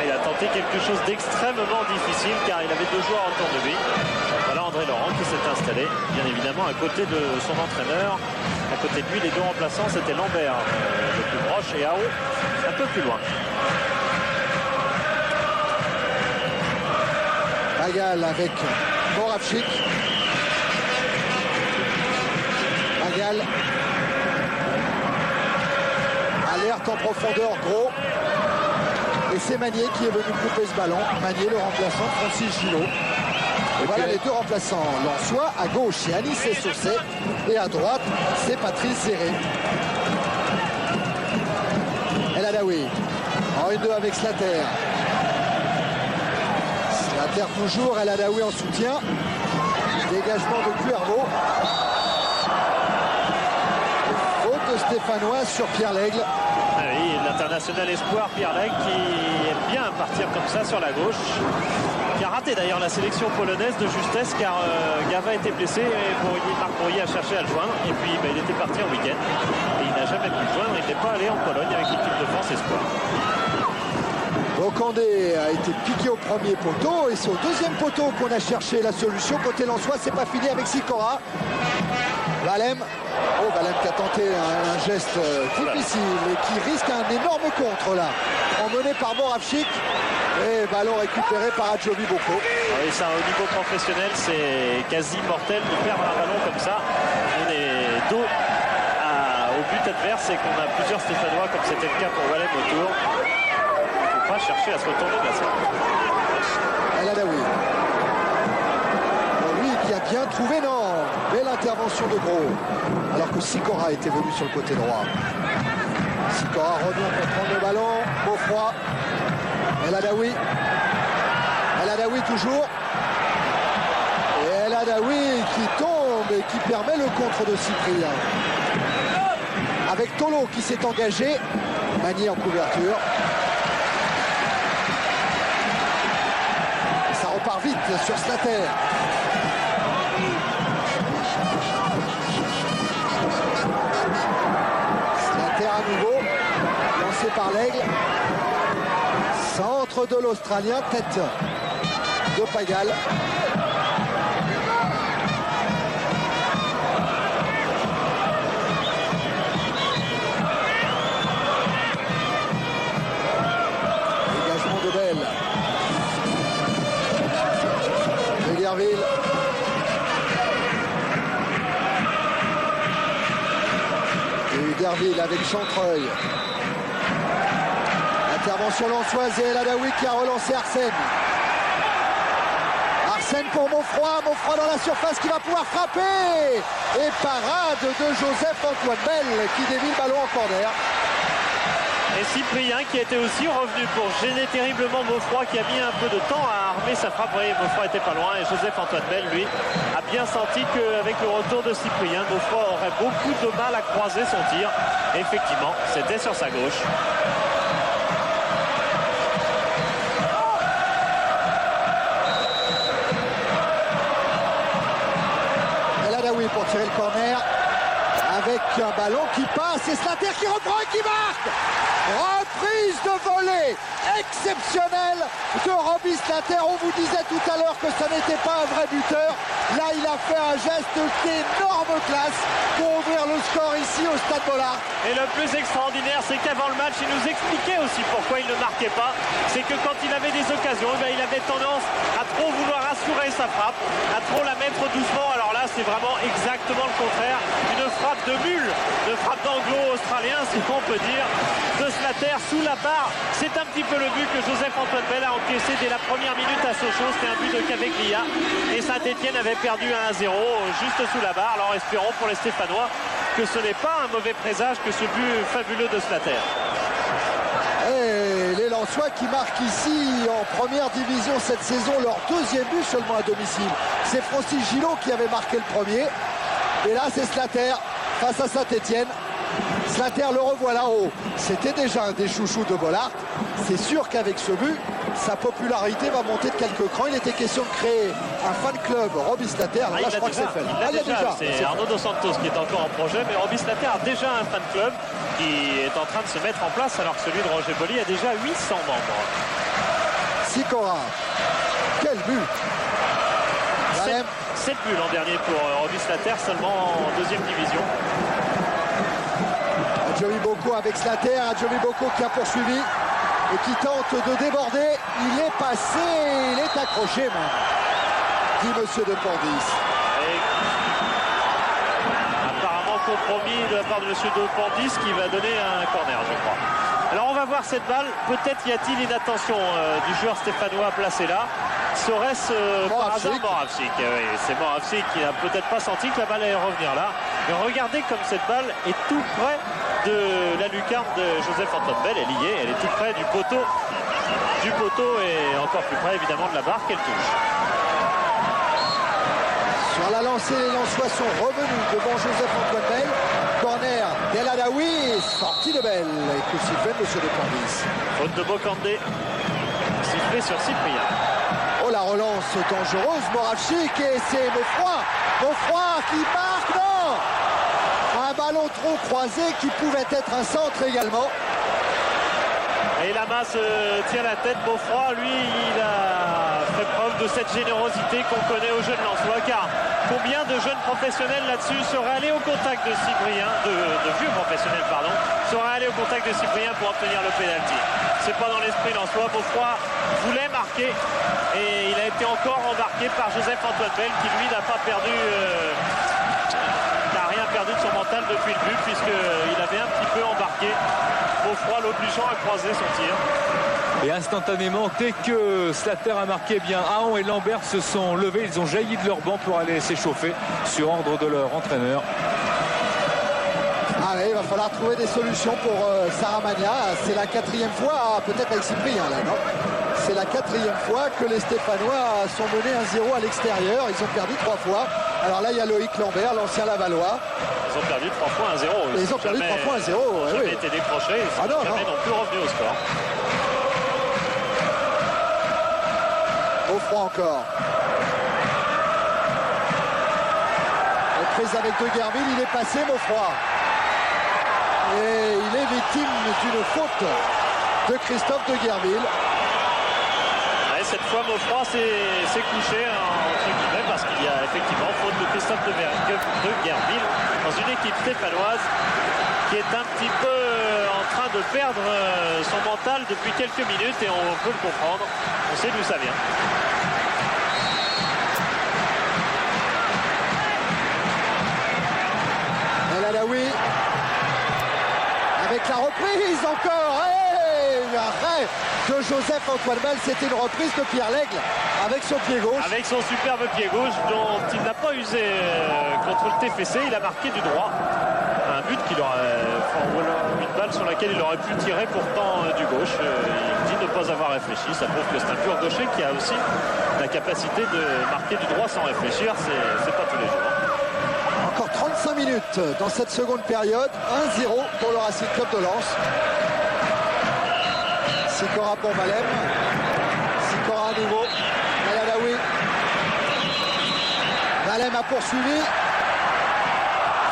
Il a tenté quelque chose d'extrêmement difficile car il avait deux joueurs autour de lui. Voilà André Laurent qui s'est installé, bien évidemment, à côté de son entraîneur. À côté de lui, les deux remplaçants, c'était Lambert, le plus proche, et Ao, un peu plus loin. Magal avec Moravchik. Magal. Alerte en profondeur, Gros. Et c'est Magnier qui est venu couper ce ballon. Magnier, le remplaçant, Francis Gillot. Et voilà les deux remplaçants. Lensois, à gauche, c'est Anis Saucé. Et à droite, c'est Patrice Zéré. El Adaoui. En 1-2 avec Slater. Slater toujours, El Adaoui en soutien. Dégagement de Cuervo. Faute de Stéphanois sur Pierre Lègle. Ah oui, l'international espoir Pierre Lègle qui aime bien partir comme ça sur la gauche. Qui a raté d'ailleurs la sélection polonaise de justesse car Gava était blessé et Marc Bourrier a cherché à le joindre. Et puis il était parti en week-end. Et il n'a jamais pu le joindre. Il n'est pas allé en Pologne avec l'équipe de France espoir. Bocandé a été piqué au premier poteau et c'est au deuxième poteau qu'on a cherché la solution. Côté Lensois, c'est pas fini avec Sikora. Valem. Oh, Valem qui a tenté un geste difficile et qui risque un énorme contre là. Emmené par Moravchik. Et ballon récupéré par Adjovi Boko. Oui, ça, au niveau professionnel, c'est quasi mortel de perdre un ballon comme ça. On est dos au but adverse et qu'on a plusieurs Stéphanois, comme c'était le cas pour Valem autour. Il ne faut pas chercher à se retourner de la salle. El Adaoui. Lui qui a bien trouvé, non. Belle intervention de Gros. Alors que Sikora était venu sur le côté droit. Sikora revient pour prendre le ballon. Beaufroid. El Adaoui. El Adaoui toujours. Et El Adaoui qui tombe et qui permet le contre de Cyprien. Avec Tolo qui s'est engagé. Magnier en couverture. Et ça repart vite sur Slater. Slater à nouveau. Lancé par l'Aigle. Centre de l'Australien, tête de Pagal. Dégagement de Bell. Deguerville. Deguerville avec Chantreuil. Intervention lensoise et El Adaoui qui a relancé Arsène. Arsène pour Monfroid. Monfroid dans la surface qui va pouvoir frapper. Et parade de Joseph-Antoine Bell qui dévie le ballon en corner. Et Cyprien qui était aussi revenu pour gêner terriblement Beaufroid qui a mis un peu de temps à armer sa frappe. Oui, Beaufroid était pas loin et Joseph-Antoine Bell, lui, a bien senti qu'avec le retour de Cyprien, Beaufroid aurait beaucoup de mal à croiser son tir. Et effectivement, c'était sur sa gauche. El Adaoui pour tirer le corner. Avec un ballon qui passe et Slater qui reprend et qui marque. reprise de volée exceptionnelle de Roby Slater. On vous disait tout à l'heure que ça n'était pas un vrai buteur. Là, il a fait un geste d'énorme classe pour ouvrir le score ici au Stade Bollaert. Et le plus extraordinaire, c'est qu'avant le match, il nous expliquait aussi pourquoi il ne marquait pas. C'est que quand il avait des occasions, il avait tendance à trop vouloir assurer sa frappe, à trop la mettre doucement. Alors là, c'est vraiment exactement le contraire. Une frappe de mule, une frappe d'anglo-australien, si on peut dire, de Slater sous la barre. C'est un petit peu le but que Joseph-Antoine Bell a encaissé dès la première minute à Sochaux. C'était un but de Caveglia. Et Saint-Etienne avait perdu 1-0 juste sous la barre. Alors espérons pour les Stéphanois que ce n'est pas un mauvais présage que ce but fabuleux de Slater. Et les Lensois qui marquent ici en première division cette saison leur deuxième but seulement à domicile. C'est Francis Gillot qui avait marqué le premier. Et là c'est Slater face à Saint-Etienne. Slater le revoilà haut. C'était déjà un des chouchous de Bollaert. C'est sûr qu'avec ce but, sa popularité va monter de quelques crans. Il était question de créer un fan club Roby Slater. Là, je crois que c'est fait. Il a déjà. C'est Arnaud Dos Santos qui est encore en projet, mais Roby Slater a déjà un fan club qui est en train de se mettre en place, alors que celui de Roger Bolli a déjà 800 membres. Sikora. Quel but! 7 buts l'an dernier pour Roby Slater, seulement en deuxième division. Adjovi Boko avec Slater, Adjovi Boko qui a poursuivi et qui tente de déborder. Il est passé, il est accroché même, dit Monsieur de Pandis. Apparemment compromis de la part de Monsieur de Pandis qui va donner un corner, je crois. Alors on va voir cette balle, peut-être y a-t-il une attention du joueur stéphanois placé là. Serait-ce par hasard Moravcik? Oui, c'est Moravcik qui n'a peut-être pas senti que la balle allait revenir là. Mais regardez comme cette balle est tout près de la lucarne de Joseph-Antoine Bell. Elle y est, elle est tout près du poteau et encore plus près évidemment de la barre qu'elle touche. Sur la lancée, les Lensois sont revenus devant Joseph-Antoine Bell. Corner d'El Adaoui, sortie de Bell. Et que siffle Monsieur de Pandis. Faute de Bocandé, sifflé sur Cyprien. Oh, la relance dangereuse, Moravcik, et c'est Maufroy qui marque, non! Un ballon trop croisé qui pouvait être un centre également. Et Lama se tient la tête. Maufroy, lui, il a fait preuve de cette générosité qu'on connaît aux jeunes Lensois, car combien de jeunes professionnels là-dessus seraient allés au contact de Cyprien, de vieux professionnels, pardon, seraient allés au contact de Cyprien pour obtenir le pénalty. C'est pas dans l'esprit Lensois. Maufroy voulait marquer et il a été encore embarqué par Joseph-Antoine Bell qui lui n'a pas perdu, n'a rien perdu de son mental depuis le but puisqu'il avait un petit peu embarqué. Maufroy l'obligeant à croiser son tir. Et instantanément, dès que Slater a marqué, bien Ahon et Lambert se sont levés, ils ont jailli de leur banc pour aller s'échauffer sur ordre de leur entraîneur. Allez, il va falloir trouver des solutions pour Saramagna. C'est la 4e fois, peut-être avec Cyprien là, non? C'est la 4e fois que les Stéphanois sont menés 1-0 à l'extérieur. Ils ont perdu 3 fois. Alors là, il y a Loïc Lambert, l'ancien Lavallois. Ils ont perdu 3 fois 1-0. Ils ont perdu 3 fois 1-0. Ils n'ont jamais été décrochés. Ils sont jamais non plus revenus au score. Au froid encore. Prise avec De Guerville, il est passé, Maufroy. Et il est victime d'une faute de Christophe De Guerville. Ouais, cette fois, Maufroy s'est couché, entre guillemets, parce qu'il y a effectivement faute de Christophe De Guerville dans une équipe stéphanoise qui est un petit peu en train de perdre son mental depuis quelques minutes et on peut le comprendre. On sait d'où ça vient. Adaoui avec la reprise encore. Hey, arrêt de Joseph-Antoine Bell, c'était une reprise de Pierre Lègle avec son pied gauche. Avec son superbe pied gauche dont il n'a pas usé contre le TFC, il a marqué du droit. Un but qu'il aurait, une balle sur laquelle il aurait pu tirer pourtant du gauche. Il dit ne pas avoir réfléchi, ça prouve que c'est un pur gaucher qui a aussi la capacité de marquer du droit sans réfléchir, c'est pas tous les jours. Encore 35 minutes dans cette seconde période. 1-0 pour le Racing Club de Lens. Sikora pour Malem. Sikora à nouveau. El Adaoui. Malem a poursuivi.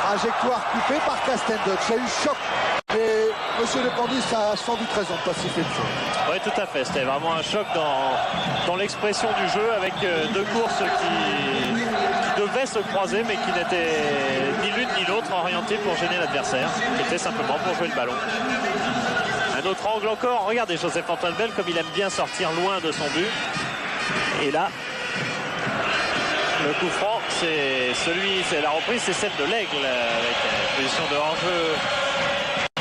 Trajectoire coupée par Castendoc. Il y a eu choc. Et Monsieur Lepandis a sans doute raison de pas siffler le feu. Oui, tout à fait. C'était vraiment un choc dans l'expression du jeu avec deux courses qui devaient se croiser mais qui n'étaient ni l'une ni l'autre orientées pour gêner l'adversaire. C'était simplement pour jouer le ballon. Un autre angle encore. Regardez Joseph-Antoine Bell comme il aime bien sortir loin de son but. Et là, le coup franc, c'est la reprise, c'est celle de l'Aigle avec une position de hors-jeu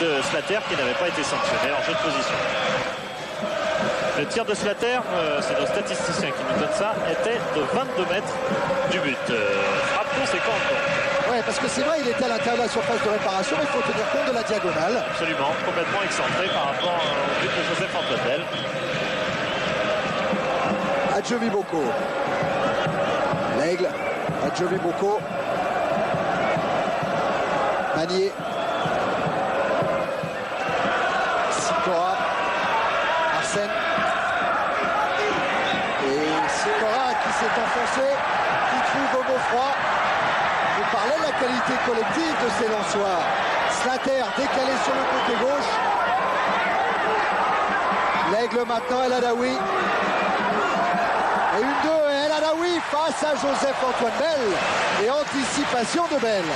de Slater qui n'avait pas été sanctionné en jeu de position. Le tir de Slater, c'est nos statisticiens qui nous donnent ça, était de 22 mètres du but. Frappe conséquente. Oui, parce que c'est vrai, il était à l'intérieur de la surface de réparation, mais il faut tenir compte de la diagonale. Absolument, complètement excentré par rapport au but de Joseph-Antoine Bell. Adjovi Boko. L'Aigle, Adjovi Boko. Manier. Sikora. Arsène. Et Sikora qui s'est enfoncé, qui trouve au mot froid. Vous parlez de la qualité collective de ces Lensois. Slater décalé sur le côté gauche. L'Aigle maintenant, El Adaoui. Et une 2, El Adaoui face à Joseph-Antoine Bell. Et anticipation de Bell.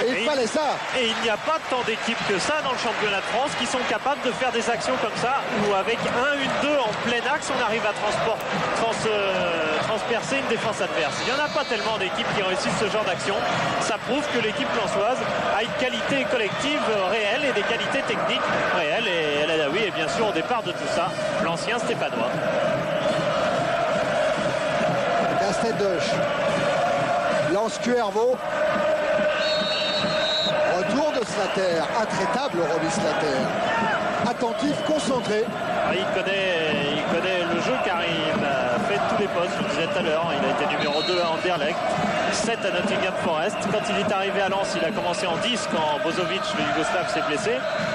Et il fallait ça. Et il n'y a pas tant d'équipes que ça dans le championnat de France qui sont capables de faire des actions comme ça, où avec 1-1-2 en plein axe, on arrive à transpercer une défense adverse. Il n'y en a pas tellement d'équipes qui réussissent ce genre d'action. Ça prouve que l'équipe lançoise a une qualité collective réelle et des qualités techniques réelles. Et El Adaoui est bien sûr au départ de tout ça, l'ancien Stéphanois. Castedoche lance Cuervo. Retour de Slater, intraitable Roby Slater. Attentif, concentré. Il connaît le jeu car il a fait tous les postes, je le disais tout à l'heure. Il a été numéro 2 à Anderlecht, 7 à Nottingham Forest. Quand il est arrivé à Lens, il a commencé en 10 quand Bozovic, le Yougoslave, s'est blessé.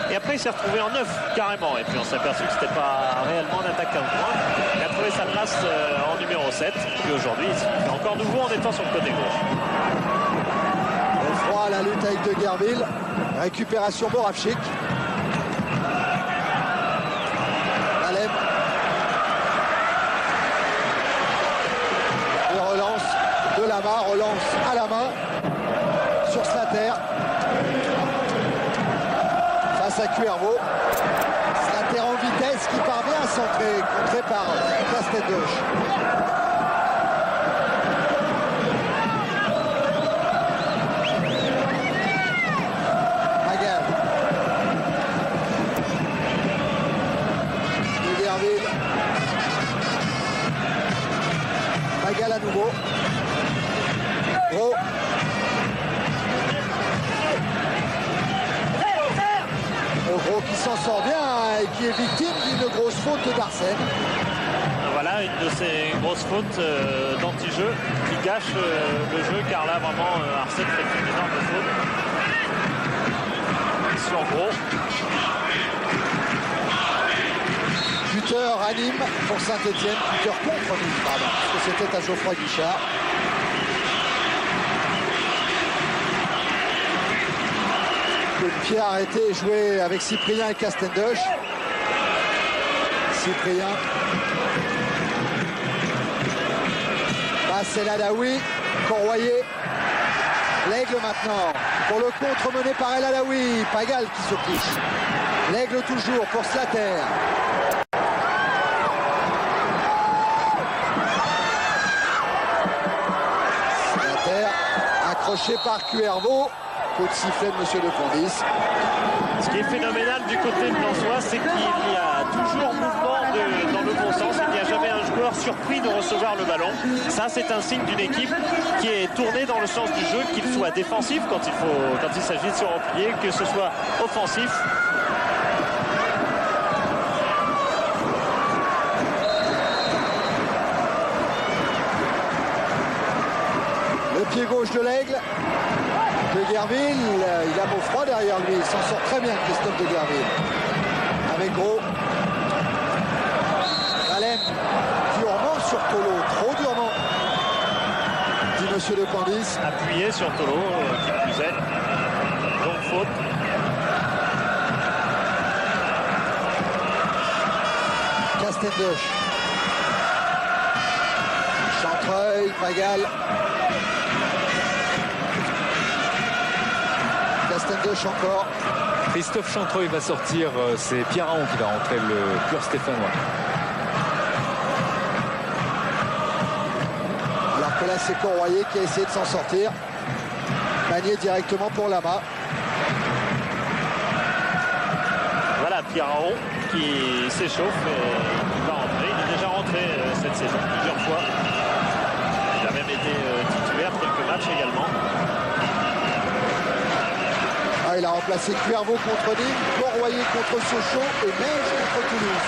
Et après, il s'est retrouvé en 9 carrément. Et puis on s'est aperçu que c'était pas réellement un attaquant de pointe. Il a trouvé sa place en numéro 7. Et aujourd'hui, il est encore nouveau en étant sur le côté gauche. Au froid, la lutte avec De Gerville. Récupération Moravchik. Valem. Et relance de la main, relance à la main sur Slater. Face à Cuervo. Slater en vitesse qui parvient à centrer, contré par Castedoche. Magal à nouveau. Gros. Gros qui s'en sort bien et qui est victime d'une grosse faute d'Arsène. Voilà une de ces grosses fautes d'anti-jeu qui gâche le jeu car là vraiment Arsène fait une énorme faute sur Gros. Buteur à Nîmes pour Saint-Etienne, buteur contre Nîmes, pardon, parce que c'était à Geoffroy Guichard. Coup de pied arrêté et joué avec Cyprien et Castendoche. Cyprien. Passe El Adaoui, Corroyer. L'Aigle maintenant pour le contre mené par El Adaoui. Pagal qui se touche. L'Aigle toujours pour Slater. Accroché par Cuervo. Coup de sifflet de M. Lepandis. Ce qui est phénoménal du côté de Lensois, c'est qu'il y a toujours mouvement dans le bon sens. Il n'y a jamais un joueur surpris de recevoir le ballon. Ça, c'est un signe d'une équipe qui est tournée dans le sens du jeu, qu'il soit défensif quand il s'agit de se replier, que ce soit offensif. Le pied gauche de l'Aigle. De Gerville, il a beau froid derrière lui. Il s'en sort très bien, Christophe De Gerville. Avec Gros. Valem, durement sur Tolo. Trop durement, dit M. Lepandis. Appuyé sur Tolo, qui plus est. Donc faute. Castendush. Chantreuil, Pagal. Castendush encore. Christophe Chantreuil va sortir, c'est Pierre Aon qui va rentrer, le pur stéphanois. Alors que là c'est Courroyer qui a essayé de s'en sortir. Magnier directement pour Lama. Voilà Pierre Aon qui s'échauffe et qui va rentrer. Il est déjà rentré cette saison plusieurs fois. Il a même été titulaire quelques matchs également. Ah, il a remplacé Cuervo contre Nîmes, Courroyer contre Sochaux et Metz contre Toulouse.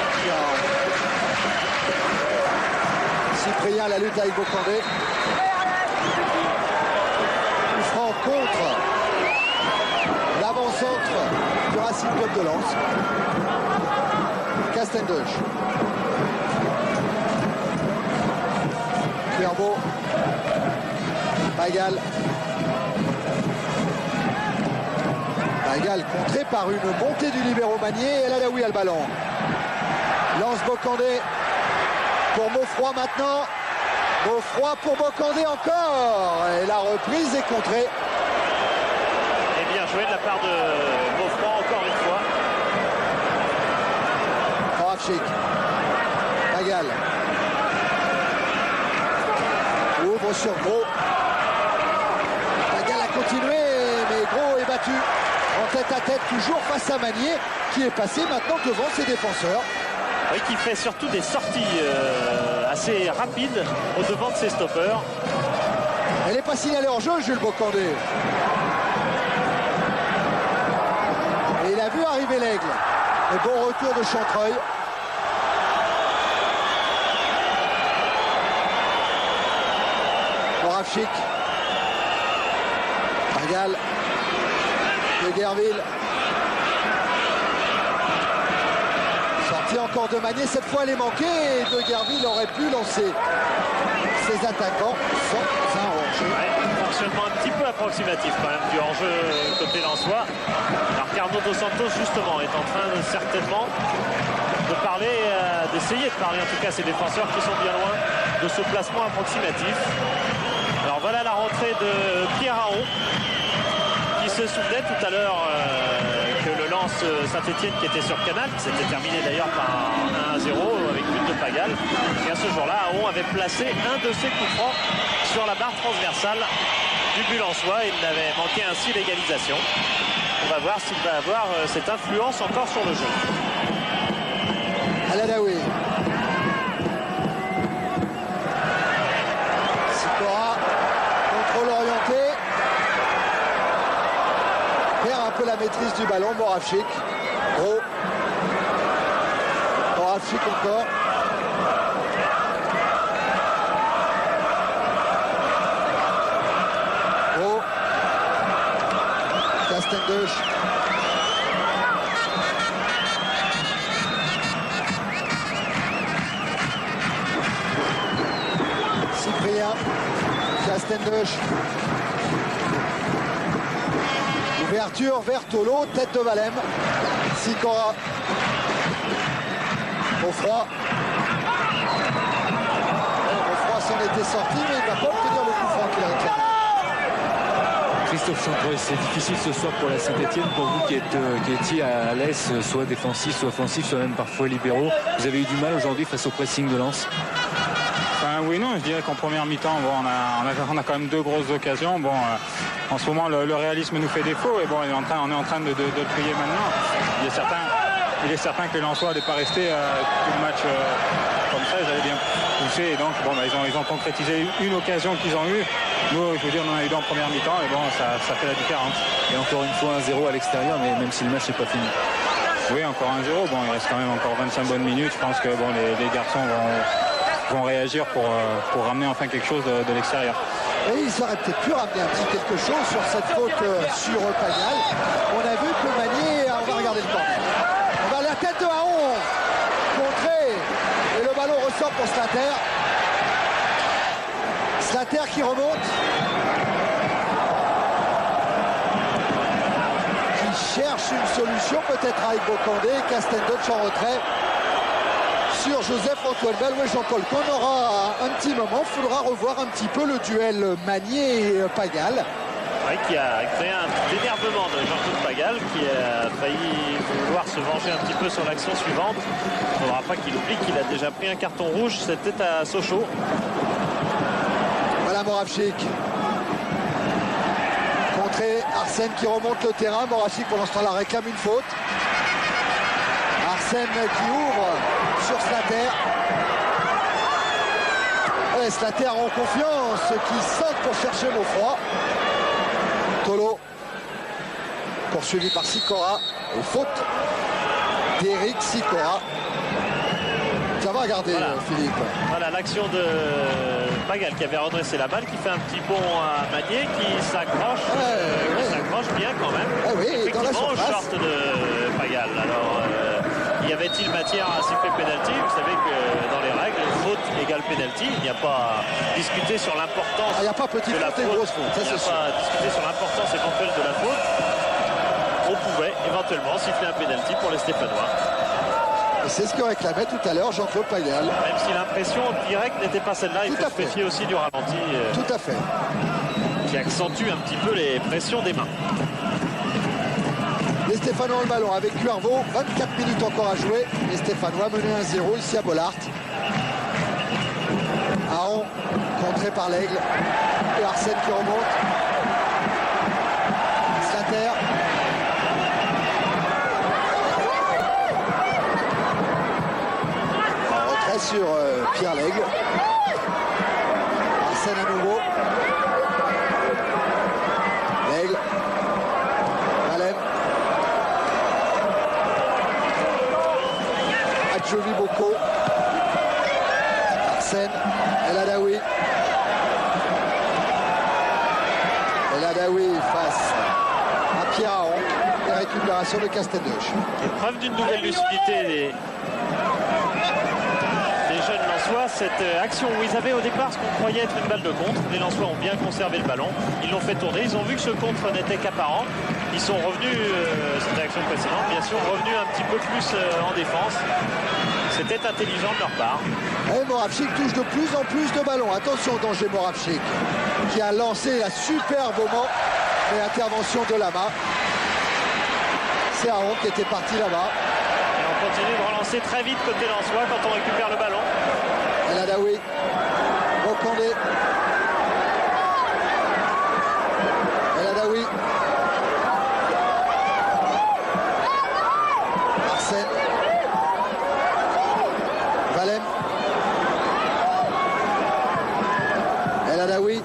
Cyprien, la lutte avec Bocandé. Coup franc contre l'avant-centre du Racing Club de Lens. Castendush. Cuervo. Pagal. Pagal contré par une montée du libéro Magnier et El Adaoui a le ballon. Lance Bocandé pour Maufroy maintenant. Maufroy pour Bocandé encore. Et la reprise est contrée. Et bien joué de la part de Maufroy encore une fois. Moravchik. Pagal. Ouvre sur Gros. Pagal a continué, mais Gros est battu. En tête à tête, toujours face à Magnier, qui est passé maintenant devant ses défenseurs. Oui, qui fait surtout des sorties assez rapides au devant de ses stoppeurs. Elle n'est pas signalée en jeu, Jules Bocandé. Et il a vu arriver l'Aigle. Le bon retour de Chantreuil. Moravchik. Pagal. De Guerville. Sortie encore de Magnier, cette fois elle est manquée et De Guerville aurait pu lancer ses attaquants sans un hors-jeu. Ouais, fonctionnement un petit peu approximatif quand même du hors-jeu côté lensois. Alors qu'Arnaud Dos Santos justement est en train certainement de parler, d'essayer de parler en tout cas à ses défenseurs qui sont bien loin de ce placement approximatif. Alors voilà la rentrée de Pierre Aon, qui se souvenait tout à l'heure que le Lens Saint-Etienne qui était sur Canal, qui s'était terminé d'ailleurs par un 1-0 avec but de Pagal. Et à ce jour-là, Aon avait placé un de ses coups francs sur la barre transversale du but lensois et il avait manqué ainsi l'égalisation. On va voir s'il va avoir cette influence encore sur le jeu. El Adaoui. Sikora, contrôle orienté. Perd un peu la maîtrise du ballon, Moravchik. Gros. Moravchik encore. Gros. Castendush. Cyprien. Castendush. Ouverture vers Tolo, tête de Valem. Sikora. Au froid. Au froid s'en était sorti, mais il ne va pas obtenir le coup franc qu'il a réclamé. Christophe Chantreuil, c'est difficile ce soir pour la Saint-Etienne, pour vous qui étiez à l'aise, soit défensif, soit offensif, soit même parfois libéraux. Vous avez eu du mal aujourd'hui face au pressing de Lens? Oui, non, je dirais qu'en première mi-temps, bon, on a quand même deux grosses occasions. Bon, en ce moment, le réalisme nous fait défaut et bon, on est en train de le payer maintenant. Il est certain que les Lensois n'allaient pas rester tout le match comme ça. Ils avaient bien poussé et donc bon, ils ont concrétisé une occasion qu'ils ont eue. Nous, je veux dire, on en a eu deux en première mi-temps et bon, ça fait la différence. Et encore une fois 1-0 à l'extérieur, mais même si le match n'est pas fini. Oui, encore 1-0. Bon, il reste quand même encore 25 bonnes minutes. Je pense que bon, les garçons vont réagir pour ramener enfin quelque chose de l'extérieur. Et ils auraient peut-être pu ramener un petit quelque chose sur cette faute sur Pagal. On a vu que Magnier, on va regarder le temps. On va la tête de Aon contrée et le ballon ressort pour Slater. Slater qui remonte. Qui cherche une solution peut-être avec Bocandé. Castendush en retrait. sûr, Joseph-Antoine Bell, oui, Jean-Paul, qu'on aura un petit moment, il faudra revoir un petit peu le duel Magnier et Pagal. Oui, qui a créé un énervement de Jean-Claude Pagal, qui a failli vouloir se venger un petit peu sur l'action suivante. Il ne faudra pas qu'il oublie qu'il a déjà pris un carton rouge, c'était à Sochaux. Voilà Moravchik. Contré, Arsène qui remonte le terrain. Moravchik pour l'instant la réclame une faute. Arsène qui ouvre sur Slater. Et Slater en confiance, qui saute pour chercher Maufroy. Tolo, poursuivi par Sikora. Et faute d'Éric Sikora. Ça va regarder, voilà. Philippe. Voilà l'action de Pagal qui avait redressé la balle, qui fait un petit bond à Magnier, qui s'accroche bien quand même. Oui, dans la surface. Au short de Pagal. Alors, y avait-il matière à siffler penalty? Vous savez que dans les règles, faute égale penalty. Il n'y a pas à discuter sur l'importance. Il n'y a pas petit faute et grosse faute. Il n'y a pas à discuter sur l'importance éventuelle de la faute. On pouvait éventuellement siffler un penalty pour les Stéphanois. Et c'est ce que réclamait tout à l'heure Jean-Claude Pagal. Même si l'impression directe n'était pas celle-là, il faut se méfier aussi du ralenti. Tout à fait. Qui accentue un petit peu les pressions des mains. Les Stéphanois ont le ballon avec Cuervo, 24 minutes encore à jouer. Les Stéphanois menés 1-0 ici à Bollaert. Aron, contré par l'Aigle. Et Arsène qui remonte. Slater. En retrait sur Pierre l'Aigle. Arsène à nouveau. L'Aigle. Adjovi Boko, Arsène, El Adaoui. El Adaoui face à Pierre Aron. Et récupération de Castelneuch. Preuve d'une nouvelle lucidité des jeunes Lensois, cette action où ils avaient au départ ce qu'on croyait être une balle de contre. Les Lensois ont bien conservé le ballon, ils l'ont fait tourner, ils ont vu que ce contre n'était qu'apparent. Ils sont revenus, cette action précédente, bien sûr, revenus un petit peu plus en défense. C'était intelligent de leur part. Et Moravchik touche de plus en plus de ballons. Attention au danger Moravchik, qui a lancé la superbe moment. Et intervention de Lama. C'est Aron qui était parti là-bas. Et on continue de relancer très vite côté Lensois quand on récupère le ballon. El Adaoui. Bocandé. El Adaoui. Arsène. Valem. El Adaoui.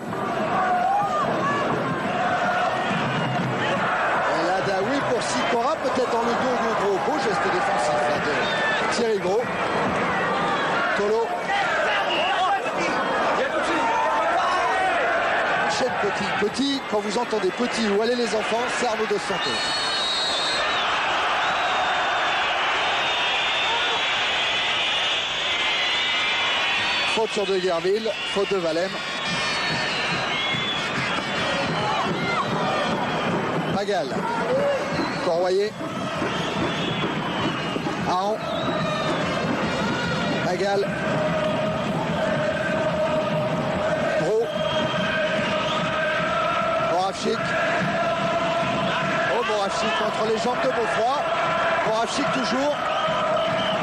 El Adaoui pour Sikora, peut-être dans le dos de Gros. Beau geste défensif là, de Thierry Gros. Tolo. Enchaîne Petit. Petit, quand vous entendez Petit ou allez les enfants, c'est Arnaud Dos Santos. Faute sur De Guerville, faute de Valem. Pagal. Corroyer. Aron. Pagal. Gros. Moravchik. Oh, Moravchik entre les jambes de Maufroy. Moravchik toujours.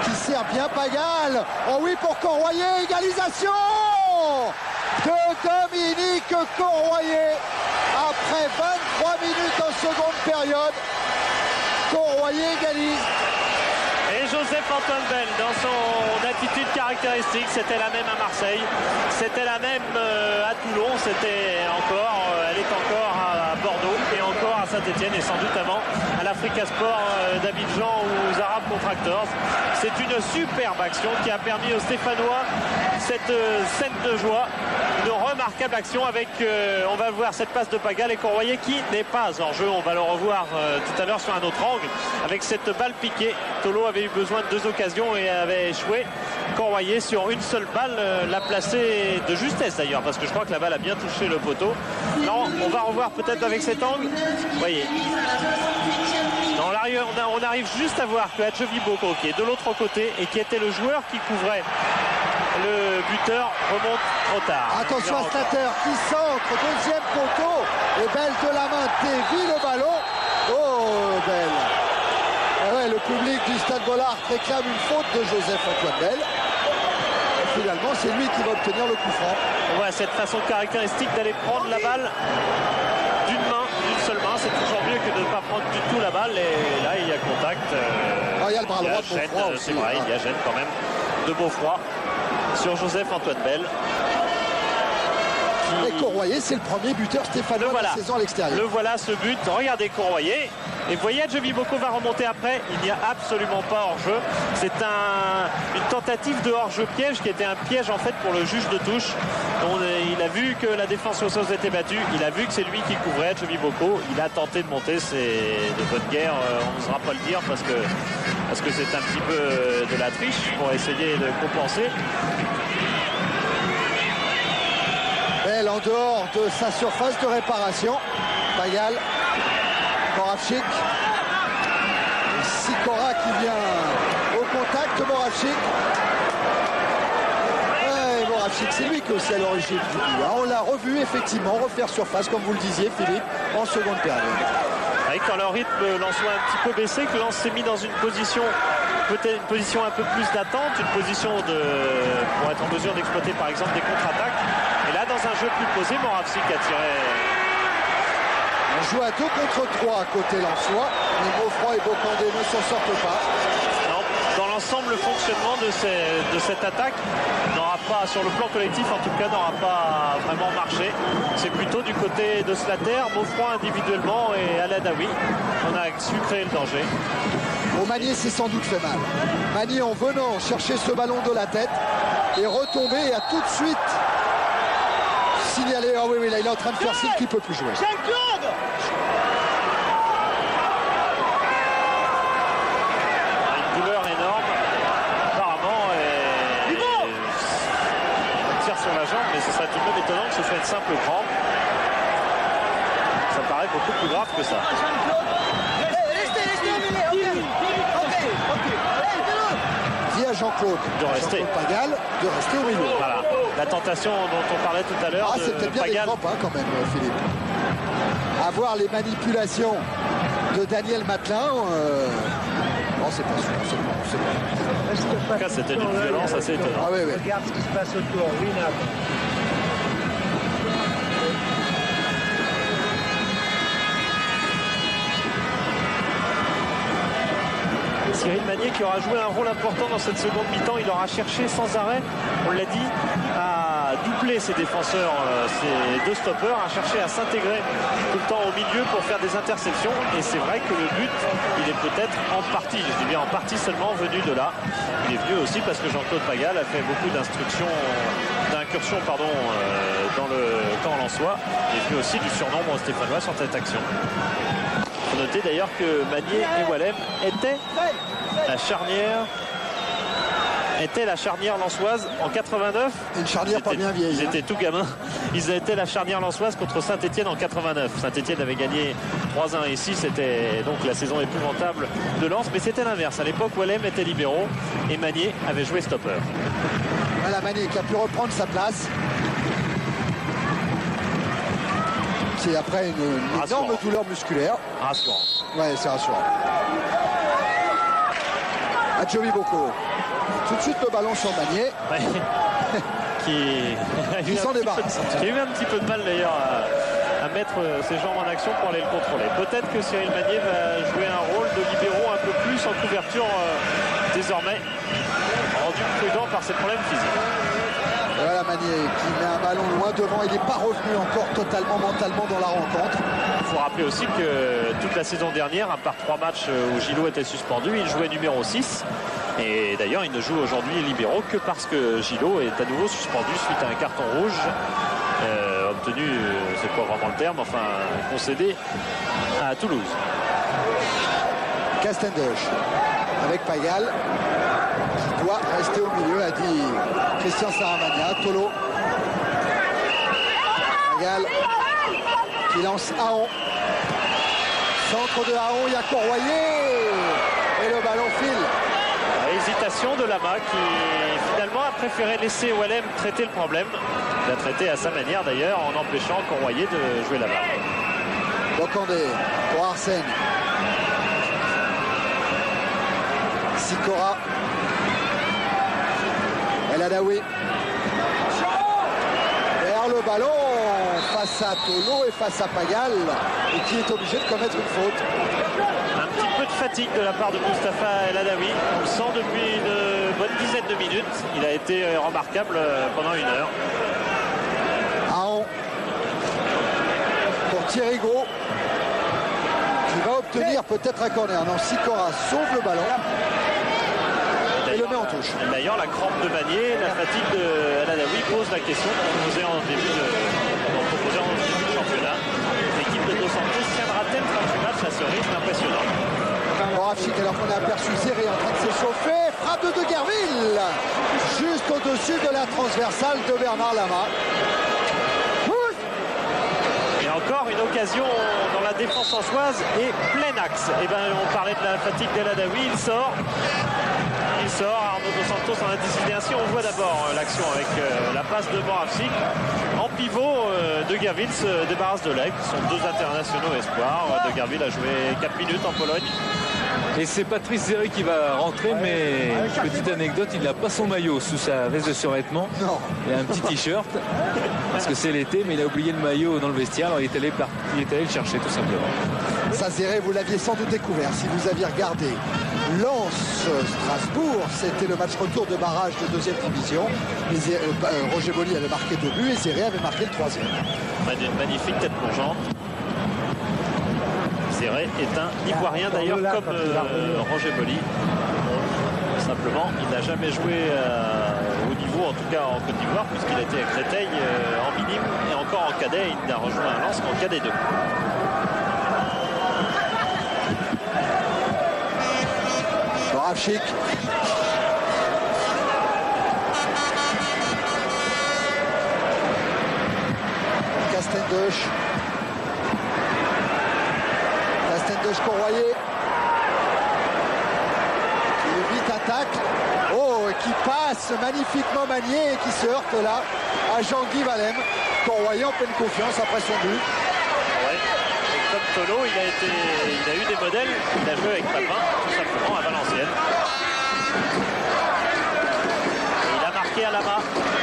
Qui sert bien Pagal. Oh oui, pour Corroyer, égalisation de Dominique Corroyer. Après 23 minutes en seconde période, Corroyer égalise. Et Joseph-Antoine Bell, dans son attitude caractéristique, c'était la même à Marseille, c'était la même à Toulon, elle est encore à Bordeaux et encore à Saint-Etienne et sans doute avant à l'Africa Sport d'Abidjan ou aux Arabes Contractors. C'est une superbe action qui a permis aux Stéphanois cette scène de joie, une remarquable action avec, on va voir cette passe de Pagal et Corroyer qui n'est pas en jeu. On va le revoir tout à l'heure sur un autre angle avec cette balle piquée. Tolo avait eu besoin de 2 occasions et avait échoué. Corroyer sur une seule balle l'a placé de justesse d'ailleurs, parce que je crois que la balle a bien touché le poteau. Non, on va revoir peut-être avec cet angle. Vous voyez. Non, là, on arrive juste à voir que Adjovi Boko, qui est de l'autre côté et qui était le joueur qui couvrait le buteur, remonte trop tard. Attention à Slater qui centre, deuxième poteau. Et Bell de la main dévie le ballon. Oh, Bell. Ah ouais, le public du Stade Bollaert réclame une faute de Joseph-Antoine Bell. Et finalement, c'est lui qui va obtenir le coup franc. On voit cette façon caractéristique d'aller prendre la balle d'une main, d'une seule main. C'est toujours mieux que de ne pas prendre du tout la balle. Et là, il y a contact. Il y a le bras droit de Beaufroid aussi. C'est vrai, il y a gêne quand même de Beaufroid sur Joseph-Antoine Bell. Et Courroyer, c'est le premier buteur stéphanois de la saison à l'extérieur. Le voilà, ce but. Regardez Courroyer. Et vous voyez, Adjovi Boko va remonter après. Il n'y a absolument pas hors-jeu. C'est une tentative de hors-jeu piège qui était un piège en fait pour le juge de touche. Il a vu que la défense osseuse était battue. Il a vu que c'est lui qui couvrait Adjovi Boko. Il a tenté de monter. C'est de bonne guerre. On n'osera pas le dire parce que c'est un petit peu de la triche pour essayer de compenser. Bell en dehors de sa surface de réparation. Pagal, Moravchik. Sikora qui vient au contact, Moravchik. Ouais, Moravchik, c'est lui qui est aussi à l'origine du but. On l'a revu effectivement refaire surface, comme vous le disiez, Philippe, en seconde période. Quand le rythme Lensois a un petit peu baissé, que Lens s'est mis dans une position, peut-être une position un peu plus d'attente, une position pour être en mesure d'exploiter par exemple des contre-attaques. Et là, dans un jeu plus posé, Moravchik a tiré. On joue à 2 contre 3 à côté Lensois, mais Beaufroid et Bocandé ne s'en sortent pas. Non, dans l'ensemble, le fonctionnement de cette attaque n'aura pas, sur le plan collectif en tout cas, n'aura pas vraiment marché. C'est plutôt du côté de Slater, Beaufroid individuellement et Aladawi. On a su créer le danger. Au Magnier, c'est sans doute fait mal. Magnier, en venant chercher ce ballon de la tête, est retombé et a tout de suite signalé. Ah oui, là, il est en train de faire signe qu'il ne peut plus jouer. Une douleur énorme, apparemment, et il tire sur la jambe, mais ce serait tout de même étonnant que ce soit une simple crampe. Ça paraît beaucoup plus grave que ça. Dit à Jean-Claude Pagal de rester au milieu. Voilà. La tentation dont on parlait tout à l'heure. Ah, c'est peut-être bien des crampes quand même, Philippe. À voir les manipulations de Daniel Matelin. Non, c'est pas sûr. En tout cas, c'était d'une violence assez étonnante. Ah, oui. Regarde ce qui se passe autour. Oui, Cyril Magnier qui aura joué un rôle important dans cette seconde mi-temps. Il aura cherché sans arrêt, on l'a dit, à doubler ses défenseurs, ses deux stoppeurs, à chercher à s'intégrer tout le temps au milieu pour faire des interceptions. Et c'est vrai que le but, il est peut-être en partie, je dis bien en partie seulement, venu de là. Il est venu aussi parce que Jean-Claude Pagal a fait beaucoup d'incursions dans le camp lensois. Il est venu aussi du surnombre stéphanois sur cette action. Il faut noter d'ailleurs que Magnier et Wallem étaient la charnière lensoise en 89. Une charnière pas bien vieille. Ils étaient tout gamins. Ils étaient la charnière lensoise contre Saint-Etienne en 89. Saint-Etienne avait gagné 3-1 ici. C'était donc la saison épouvantable de Lens. Mais c'était l'inverse. À l'époque, Wallem était libéraux et Magnier avait joué stopper. Voilà Magnier qui a pu reprendre sa place. C'est après une énorme douleur musculaire. Rassurant. Ouais, c'est rassurant. Adjovi Boko. Tout de suite le ballon sur Magnier. Ouais. qui s'en débarrasse. Qui a eu un petit peu de mal d'ailleurs à mettre ses jambes en action pour aller le contrôler. Peut-être que Cyril Magnier va jouer un rôle de libéraux un peu plus en couverture désormais, rendu prudent par ses problèmes physiques. Voilà Magnier qui met un ballon loin devant. Il n'est pas revenu encore totalement mentalement dans la rencontre. Il faut rappeler aussi que toute la saison dernière, à part 3 matchs où Gillot était suspendu, il jouait numéro 6. Et d'ailleurs, il ne joue aujourd'hui libéraux que parce que Gillot est à nouveau suspendu suite à un carton rouge obtenu, c'est pas vraiment le terme, enfin concédé à Toulouse. Castendush avec Pagal qui doit rester au milieu, a dit Christian Saramagna. Tolo. Pagal qui lance Aon. Centre de Aon, il y a Courvoyer. Et le ballon file. Hésitation de Lama qui finalement a préféré laisser OLM traiter le problème. Il a traité à sa manière d'ailleurs en empêchant Courvoyer de jouer là-bas. Bocandé pour Arsène. Sikora. El Adaoui. Vers le ballon face à Tolo et face à Pagal et qui est obligé de commettre une faute. Un petit peu de fatigue de la part de Mustapha El Adaoui. On le sent depuis une bonne dizaine de minutes. Il a été remarquable pendant une heure. Aon pour Thierry Gros qui va obtenir peut-être un corner. Non, Sikora sauve le ballon et le met en touche. D'ailleurs, la crampe de Magnier, la fatigue de El Adaoui pose la question qu'on posait en début de championnat. L'équipe de Dos Santos tiendra-t-elle fin du match à ce rythme impressionnant? Moravchik, alors qu'on a aperçu Zéré en train de s'échauffer, frappe de Guerville juste au-dessus de la transversale de Bernard Lama. Et encore une occasion dans la défense ansoise et plein axe. Et ben, on parlait de la fatigue d'El Adaoui, il sort, Arnaud Dos Santos en a décidé ainsi. On voit d'abord l'action avec la passe de Moravchik. En pivot, De Guerville se débarrasse de l'aigle. Ce sont deux internationaux espoirs. De Guerville a joué 4 minutes en Pologne. Et c'est Patrice Zéré qui va rentrer, mais petite anecdote, il n'a pas son maillot sous sa veste de survêtement. Non. Il a un petit t-shirt, parce que c'est l'été, mais il a oublié le maillot dans le vestiaire, alors il est allé le chercher tout simplement. Ça, Zéré, vous l'aviez sans doute découvert si vous aviez regardé Lens-Strasbourg. C'était le match retour de barrage de deuxième division. Roger Boli avait marqué 2 buts et Zéré avait marqué le 3e. Une magnifique tête plongeante. Zéré est un Ivoirien d'ailleurs comme Roger Boli. Simplement, il n'a jamais joué au niveau, en tout cas en Côte d'Ivoire, puisqu'il a été à Créteil en minime et encore en cadet. Il n'a rejoint Lens qu'en cadet 2. Moravchik. Castendoche. Courvoyer qui évite un tacle, qui passe magnifiquement Magnier et qui se heurte là à Jean-Guy Valem. Courvoyer en pleine confiance après son but. Ouais. Et comme Tolo, il a eu des modèles, il a joué avec Papin tout simplement à Valenciennes. Et il a marqué à Lama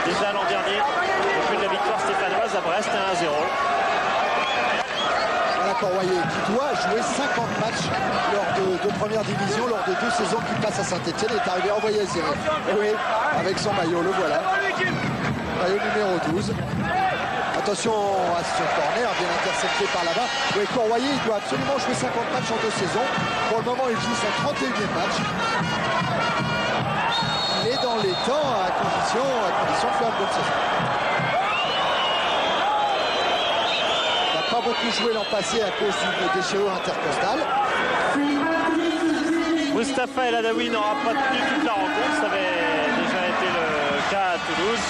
déjà l'an dernier au but de la victoire stéphanoise à Brest 1-0. Courvoyer qui doit jouer 50 matchs lors de première division, lors de 2 saisons qu'il passe à Saint-Etienne, est arrivé envoyé à Zéré. Et oui, avec son maillot, le voilà. Maillot numéro 12. Attention à ce corner, bien intercepté par là-bas. Oui, Courvoyer, il doit absolument jouer 50 matchs en 2 saisons. Pour le moment, il joue son 31e match. Il est dans les temps à condition de faire une bonne saison. Pas beaucoup joué l'an passé à cause d'une déchirure intercostale. Mustapha El Adaoui n'aura pas tenu toute la rencontre. Ça avait déjà été le cas à Toulouse.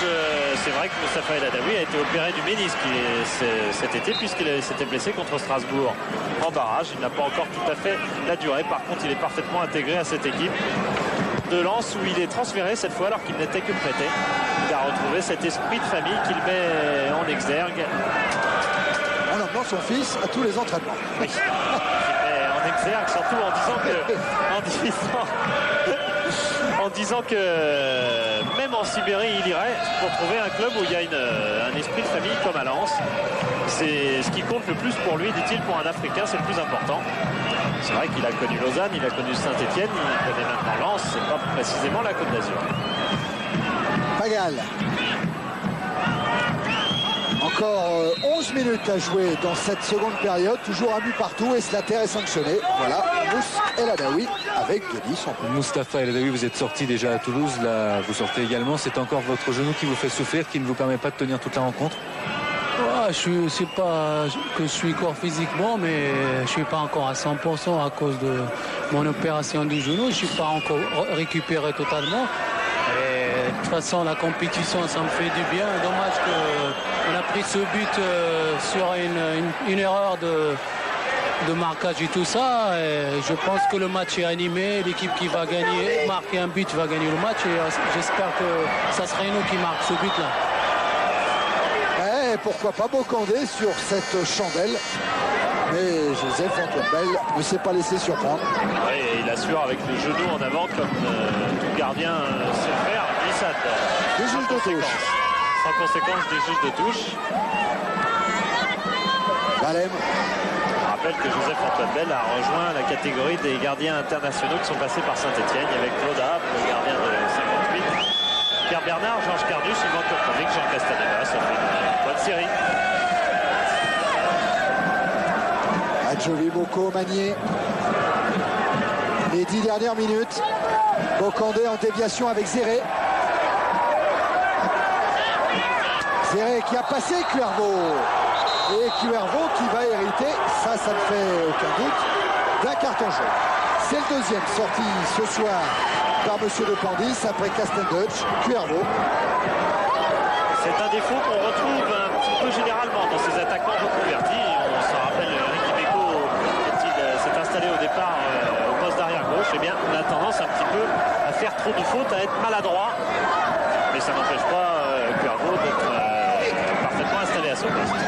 C'est vrai que Mustapha El Adaoui a été opéré du ménisque cet été puisqu'il s'était blessé contre Strasbourg en barrage. Il n'a pas encore tout à fait la durée. Par contre, il est parfaitement intégré à cette équipe de Lens où il est transféré cette fois alors qu'il n'était que prêté. Il a retrouvé cet esprit de famille qu'il met en exergue. En emmenant son fils à tous les entraînements. Oui. En exergue, surtout en disant que même en Sibérie, il irait pour trouver un club où il y a un esprit de famille comme à Lens. C'est ce qui compte le plus pour lui, dit-il, pour un Africain, c'est le plus important. C'est vrai qu'il a connu Lausanne, il a connu Saint-Etienne, il connaît maintenant Lens, c'est pas précisément la Côte d'Azur. Pagal. Encore 11 minutes à jouer dans cette seconde période. Toujours un but partout et Slater est sanctionné. Voilà, El Adaoui avec Denis. Mustapha El Adaoui, vous êtes sorti déjà à Toulouse. Là, vous sortez également. C'est encore votre genou qui vous fait souffrir, qui ne vous permet pas de tenir toute la rencontre? C'est pas que je suis corps physiquement, mais je suis pas encore à 100% à cause de mon opération du genou. Je suis pas encore récupéré totalement. Et toute façon, la compétition, ça me fait du bien. Dommage qu'on a pris ce but sur une erreur de marquage et tout ça. Et je pense que le match est animé. L'équipe qui va gagner, marquer un but, va gagner le match. Et j'espère que ça serait nous qui marque ce but-là. Et pourquoi pas Bocandé sur cette chandelle. Mais Joseph Antoine Bell ne s'est pas laissé surprendre. Oui, il assure avec le genou en avant comme tout gardien sait faire. Glissade. Des juges de touche. Sans conséquence des juges de touche. Balem. Je rappelle que Joseph Antoine Bell a rejoint la catégorie des gardiens internationaux qui sont passés par Saint-Etienne. Il y avait Claude Habre, le gardien de 58. Pierre Bernard, Georges Cardus, Yvan Koprovic, Jean Castaneda. Ça fait une bonne série. Adjovi, Bocco, Magnier. Les 10 dernières minutes. Bocandé en déviation avec Zéré. Zéré qui a passé Cuervo. Et Cuervo qui va hériter, ça ne fait aucun doute, d'un carton jaune. C'est le deuxième sorti ce soir par M. De Pandis après Castendutch, Cuervo. C'est un défaut qu'on retrouve un petit peu généralement dans ces attaquants reconvertis. On se rappelle Ricky Beko, quand il s'est installé au départ au poste d'arrière gauche, eh bien, on a tendance un petit peu à faire trop de fautes, à être maladroit. Mais ça n'empêche pas Cuervo d'être parfaitement installé à son poste.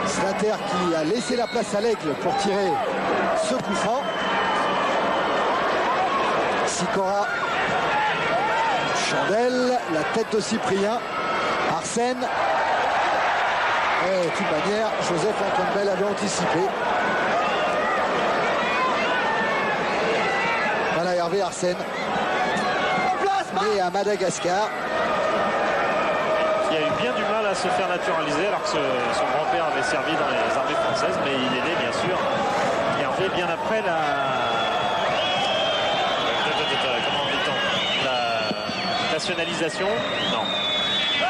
Slater qui a laissé la place à l'Aigle pour tirer ce coup franc. Sikora. Chandelle, la tête de Cyprien. Arsène. Et de toute manière, Joseph Antoine Bell avait anticipé. Voilà Hervé Arsène. Né à Madagascar. Qui a eu bien du mal à se faire naturaliser alors que son grand-père avait servi dans les armées françaises, mais il est né bien sûr. Hervé bien après la nationalisation. Non.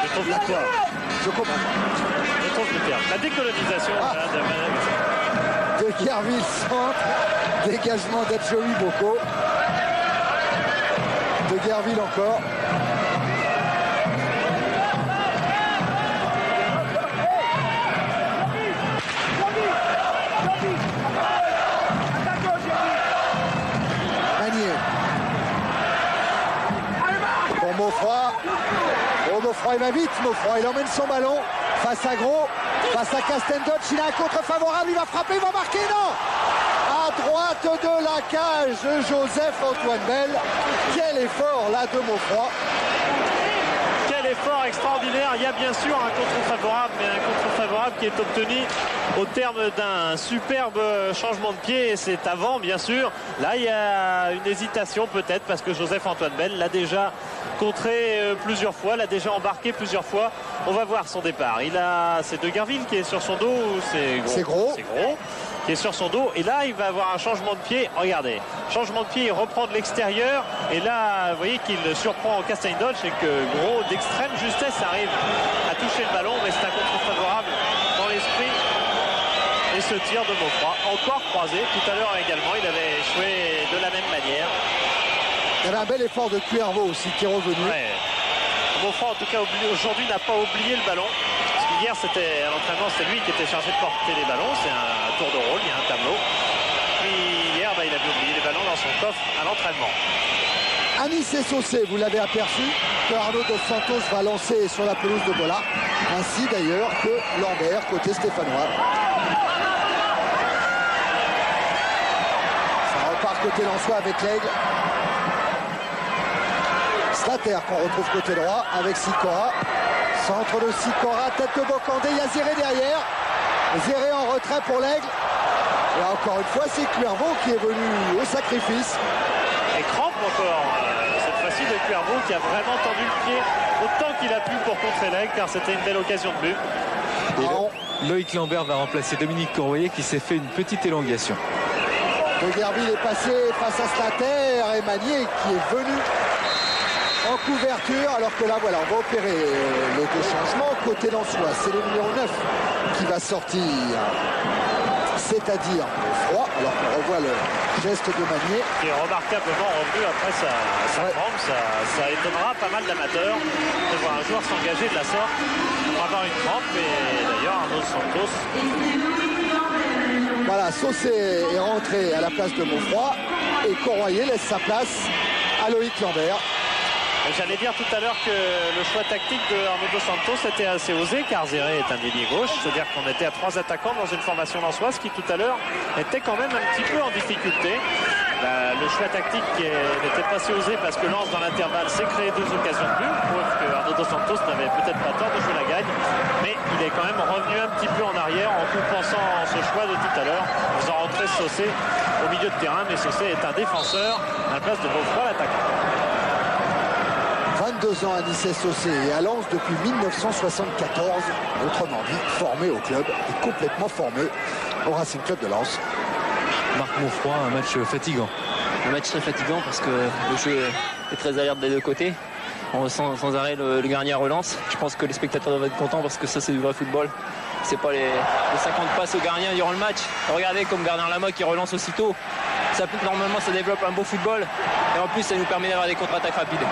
Je trouve le terme. Je comprends. Je trouve le terme. La décolonisation de Madagascar. De Guerville centre. Dégagement d'Adjovi Bocco. De Guerville encore. Moffroy, il va vite, Moffroy, il emmène son ballon face à Gros, face à Castendutch, il a un contre favorable, il va frapper, il va marquer, non! À droite de la cage, Joseph Antoine Bell, quel effort là de Moffroy! Quel effort extraordinaire, il y a bien sûr un contre-favorable, mais un contre-favorable qui est obtenu au terme d'un superbe changement de pied, et c'est avant bien sûr. Là il y a une hésitation peut-être parce que Joseph Antoine Bell l'a déjà contré plusieurs fois, l'a déjà embarqué plusieurs fois. On va voir son départ. C'est De Guerville qui est sur son dos, c'est Gros. C'est Gros qui est sur son dos, et là il va avoir un changement de pied. Regardez, changement de pied, il reprend de l'extérieur, et là vous voyez qu'il surprend Castendutch et que Gros d'extrême justesse arrive à toucher le ballon, mais c'est un contre-favorable dans l'esprit. Et ce tir de Moffroy, encore croisé, tout à l'heure également, il avait échoué de la même manière. Il y avait un bel effort de Cuervo aussi qui est revenu. Ouais. Moffroy en tout cas aujourd'hui n'a pas oublié le ballon. Parce qu'hier c'était à l'entraînement, c'est lui qui était chargé de porter les ballons. C'est un tour de rôle, il y a un tableau. Puis hier il avait oublié les ballons dans son coffre à l'entraînement. Anis et Saucé, vous l'avez aperçu, que Arnaud Dos Santos va lancer sur la pelouse de Bollard. Ainsi d'ailleurs que Lambert côté stéphanois. Ça repart côté Lensois avec l'Aigle. Slater qu'on retrouve côté droit avec Sikora. Centre de Sikora, tête de Bocandé, il y a Zéré derrière. Zéré en retrait pour l'Aigle. Et encore une fois, c'est Cuervo qui est venu au sacrifice. Et crampe encore, cette fois-ci de Cuervo qui a vraiment tendu le pied autant qu'il a pu pour contrer l'Aigle, car c'était une belle occasion de but. Et Loïc Lambert va remplacer Dominique Courvoyer qui s'est fait une petite élongation. De Guerville est passé face à Slater et Magnier qui est venu en couverture, alors que là voilà, on va opérer les deux changements côté Lensois. C'est le numéro 9 qui va sortir. c'est-à-dire froid, alors qu'on revoit le geste de Magnier. Qui est remarquablement revenu après sa crampe. Ça étonnera pas mal d'amateurs de voir un joueur s'engager de la sorte pour avoir une crampe. Et d'ailleurs, Arnaud Santos. Voilà, Saucé est rentré à la place de Beaufroy et Courroyer laisse sa place à Loïc Lambert. J'allais dire tout à l'heure que le choix tactique de Arnaud Dos Santos était assez osé, car Zéré est un ailier gauche, c'est-à-dire qu'on était à 3 attaquants dans une formation lensoise qui tout à l'heure était quand même un petit peu en difficulté. Le choix tactique n'était pas si osé parce que Lens dans l'intervalle s'est créé 2 occasions de but, preuve que Arnaud Dos Santos n'avait peut-être pas tort de jouer la gagne, mais il est quand même revenu un petit peu en arrière en compensant ce choix de tout à l'heure, en faisant rentrer Saucé au milieu de terrain, mais Saucé est un défenseur à la place de Beaufroy, l'attaquant. 22 ans à Nice-Saucé et à Lens depuis 1974, autrement dit formé au club et complètement formé au Racing Club de Lens. Marc Monfroy, un match fatigant. Un match très fatigant parce que le jeu est très alerte des deux côtés. On ressent sans arrêt le gardien relance. Je pense que les spectateurs doivent être contents parce que ça c'est du vrai football. C'est pas les 50 passes au gardien durant le match. Regardez comme Gardner Lama qui relance aussitôt. Normalement ça développe un beau football et en plus ça nous permet d'avoir des contre-attaques rapides.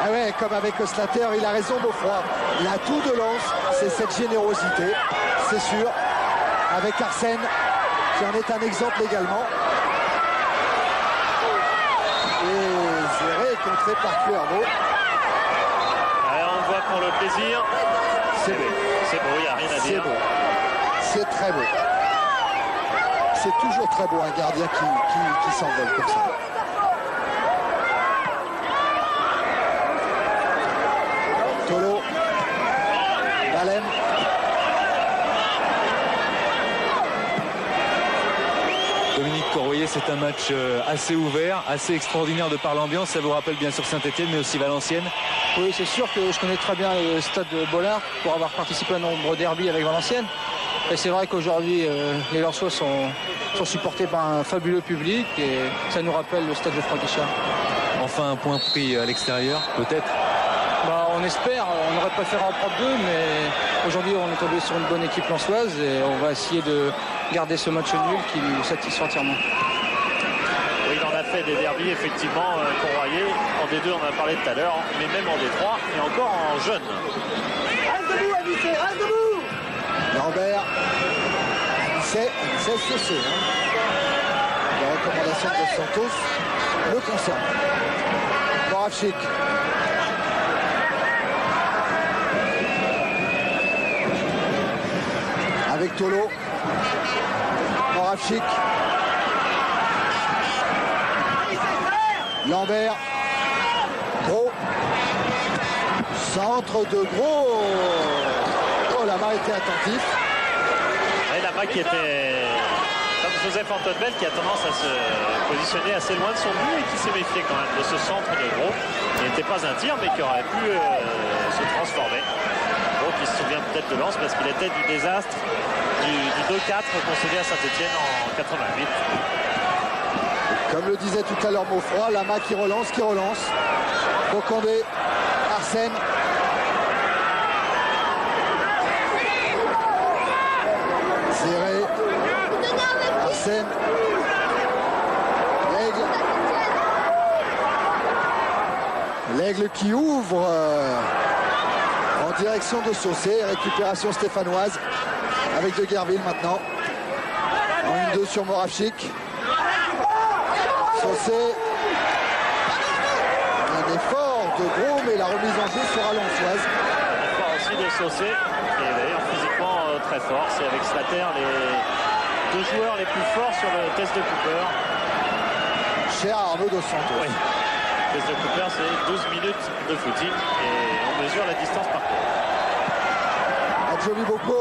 Ah ouais, comme avec Slater, il a raison Beaufroy. L'atout de Lens, c'est cette générosité, c'est sûr. Avec Arsène, qui en est un exemple également. Et Zéré est contré par Cuervo. On voit pour le plaisir. C'est beau. C'est beau, il n'y a rien à dire. C'est beau. C'est très beau. C'est toujours très beau un gardien qui s'envole comme ça. Tolo. Valem. Dominique Courroyer, c'est un match assez ouvert, assez extraordinaire de par l'ambiance. Ça vous rappelle bien sûr Saint-Etienne, mais aussi Valenciennes. Oui, c'est sûr que je connais très bien le stade de Bollard pour avoir participé à un nombre derby avec Valenciennes. Et c'est vrai qu'aujourd'hui, les Lensois sont supportés par un fabuleux public et ça nous rappelle le stade de Guichard. Enfin, un point pris à l'extérieur, peut-être. On espère, on aurait préféré en prendre 2, mais aujourd'hui on est tombé sur une bonne équipe lensoise et on va essayer de garder ce match nul qui nous satisfait entièrement. Oui, il en a fait des derbys, effectivement, Courroyer. En D2, on en a parlé tout à l'heure, mais même en D3 et encore en jeune. Reste debout, Anissé, reste debout. Lambert, Anissé Saucé. La recommandation de Santos le concerne. Moravchik. Avec Tolo. Moravchik. Lambert. Gros. Centre de Gros. Oh, Lama était attentif. Et Lama qui était, comme Joseph Antonbel, qui a tendance à se positionner assez loin de son but et qui s'est méfié quand même de ce centre de Gros. Il n'était pas un tir, mais qui aurait pu se transformer. Gros qui se souvient peut-être de Lens parce qu'il était du désastre du 2-4 concédé à Saint-Etienne en 88. Comme le disait tout à l'heure Beaufroy, Lama qui relance. Bocandé, Arsène. Zéré. Arsène. L'Aigle qui ouvre en direction de Saucé. Récupération stéphanoise avec De Guerville maintenant. En 1-2 sur Moravchik. Saucé. Un effort de Gros, mais la remise en jeu sera lensoise. L'effort aussi de Saucé, qui est d'ailleurs physiquement très fort. C'est avec Slater les 2 joueurs les plus forts sur le test de Cooper. Cher Arnaud Dos Santos. Oui. Le test de Cooper, c'est 12 minutes de footing et on mesure la distance par contre. Adjoli Boko.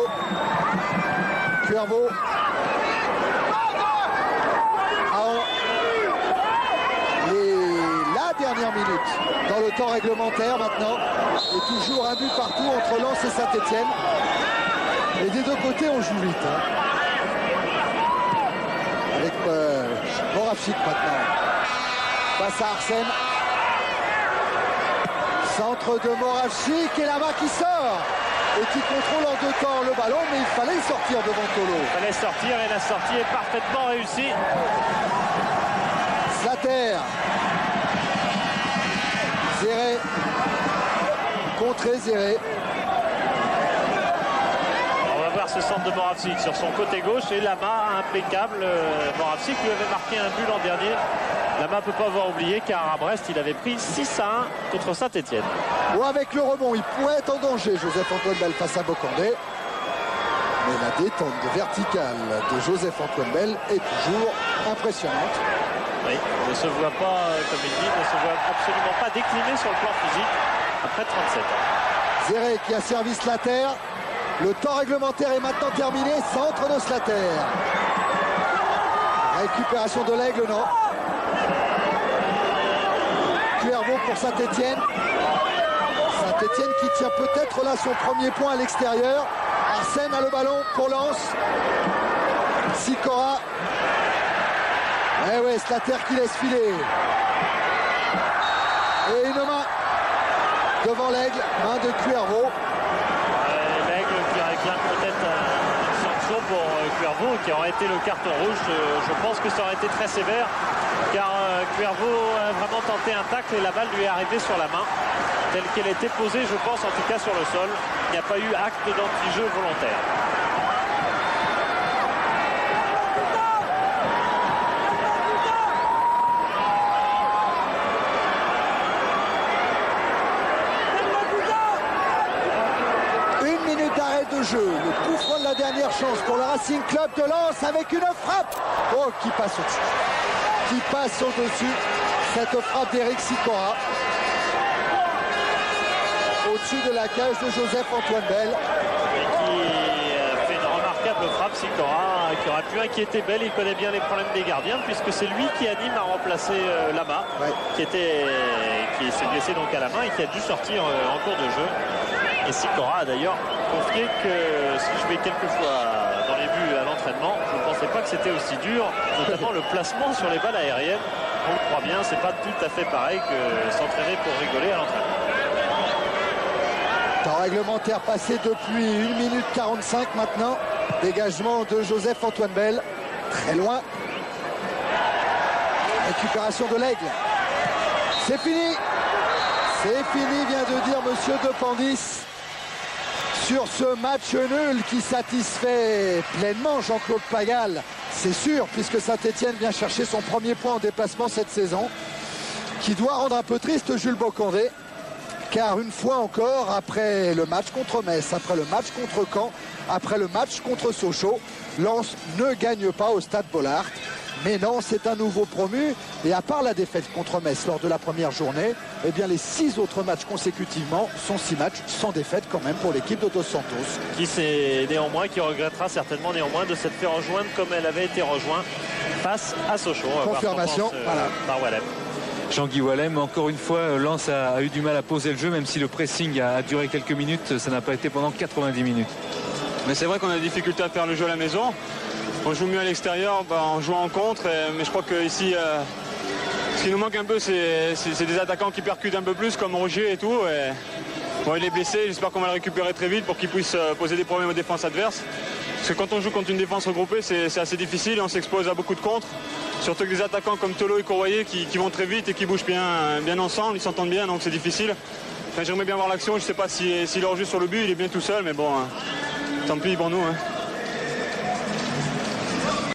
Cuervo. Dernière minute dans le temps réglementaire maintenant et toujours un but partout entre Lens et Saint-Etienne et des deux côtés on joue vite avec Moravchik maintenant face à Arsène, centre de Moravchik et là-bas qui sort et qui contrôle en 2 temps le ballon, mais il fallait sortir devant Tolo. Il fallait sortir et la sortie est parfaitement réussie. Slater. Zéré. Contré Zéré. On va voir ce centre de Moravcik sur son côté gauche et Lama impeccable. Moravcik lui avait marqué un but l'an dernier. Lama ne peut pas avoir oublié car à Brest il avait pris 6-1 contre Saint-Etienne. Ou avec le rebond, il pourrait être en danger, Joseph-Antoine Bell face à Bocandé. Mais la détente verticale de Joseph-Antoine Bell est toujours impressionnante. Oui, il ne se voit pas, comme il dit, ne se voit absolument pas décliné sur le plan physique après 37 ans. Zéré qui a servi Slater. Le temps réglementaire est maintenant terminé. Centre de Slater. Récupération de l'Aigle, non. Cuervo pour Saint-Etienne. Saint-Etienne qui tient peut-être là son premier point à l'extérieur. Arsène a le ballon pour Lens. Sikora. Eh ouais, Slater qui laisse filer. Et une main devant l'Aigle, main de Cuervo. L'Aigle qui réclame peut-être une sanction pour Cuervo, qui aurait été le carton rouge. Je pense que ça aurait été très sévère, car Cuervo a vraiment tenté un tacle et la balle lui est arrivée sur la main, telle qu'elle était posée, je pense, en tout cas sur le sol. Il n'y a pas eu acte d'anti-jeu volontaire. De jeu, le coup franc de la dernière chance pour le Racing Club de Lens avec une frappe qui passe au-dessus. Qui passe au-dessus. Cette frappe d'Eric Sikora. Au-dessus de la cage de Joseph-Antoine Bell. Et qui fait une remarquable frappe, Sikora, qui aurait pu inquiéter Bell. Il connaît bien les problèmes des gardiens, puisque c'est lui qui anime à remplacer Lama, qui s'est blessé donc à la main et qui a dû sortir en cours de jeu. Et Sikora a d'ailleurs confié que si je vais quelquefois dans les buts à l'entraînement, je ne pensais pas que c'était aussi dur, notamment le placement sur les balles aériennes. On le croit bien, c'est pas tout à fait pareil que s'entraîner pour rigoler à l'entraînement. Temps réglementaire passé depuis 1 minute 45 maintenant. Dégagement de Joseph-Antoine Bell. Très loin. Récupération de l'Aigle. C'est fini. C'est fini, vient de dire Monsieur Depandis. Sur ce match nul qui satisfait pleinement Jean-Claude Pagal, c'est sûr, puisque Saint-Etienne vient chercher son premier point en déplacement cette saison, qui doit rendre un peu triste Jules Bocandé, car une fois encore, après le match contre Metz, après le match contre Caen, après le match contre Sochaux, Lens ne gagne pas au Stade Bollaert. Mais non, c'est un nouveau promu. Et à part la défaite contre Metz lors de la première journée, eh bien les 6 autres matchs consécutivement sont 6 matchs sans défaite quand même pour l'équipe de Dos Santos. Qui regrettera certainement néanmoins de s'être fait rejoindre comme elle avait été rejointe face à Sochaux. Confirmation, voilà. Par Wallem. Jean-Guy Wallem, encore une fois, Lens a eu du mal à poser le jeu, même si le pressing a duré quelques minutes, ça n'a pas été pendant 90 minutes. Mais c'est vrai qu'on a des difficultés à faire le jeu à la maison. On joue mieux à l'extérieur en jouant en contre, mais je crois qu'ici, ce qui nous manque un peu, c'est des attaquants qui percutent un peu plus, comme Roger et tout. Et, bon, il est blessé, j'espère qu'on va le récupérer très vite pour qu'il puisse poser des problèmes aux défenses adverses. Parce que quand on joue contre une défense regroupée, c'est assez difficile et on s'expose à beaucoup de contres. Surtout que des attaquants comme Tolo et Courvoyer qui vont très vite et qui bougent bien ensemble, ils s'entendent bien, donc c'est difficile. Enfin, j'aimerais bien voir l'action, je ne sais pas s'il est hors jeu sur le but, il est bien tout seul, mais bon, tant pis pour nous.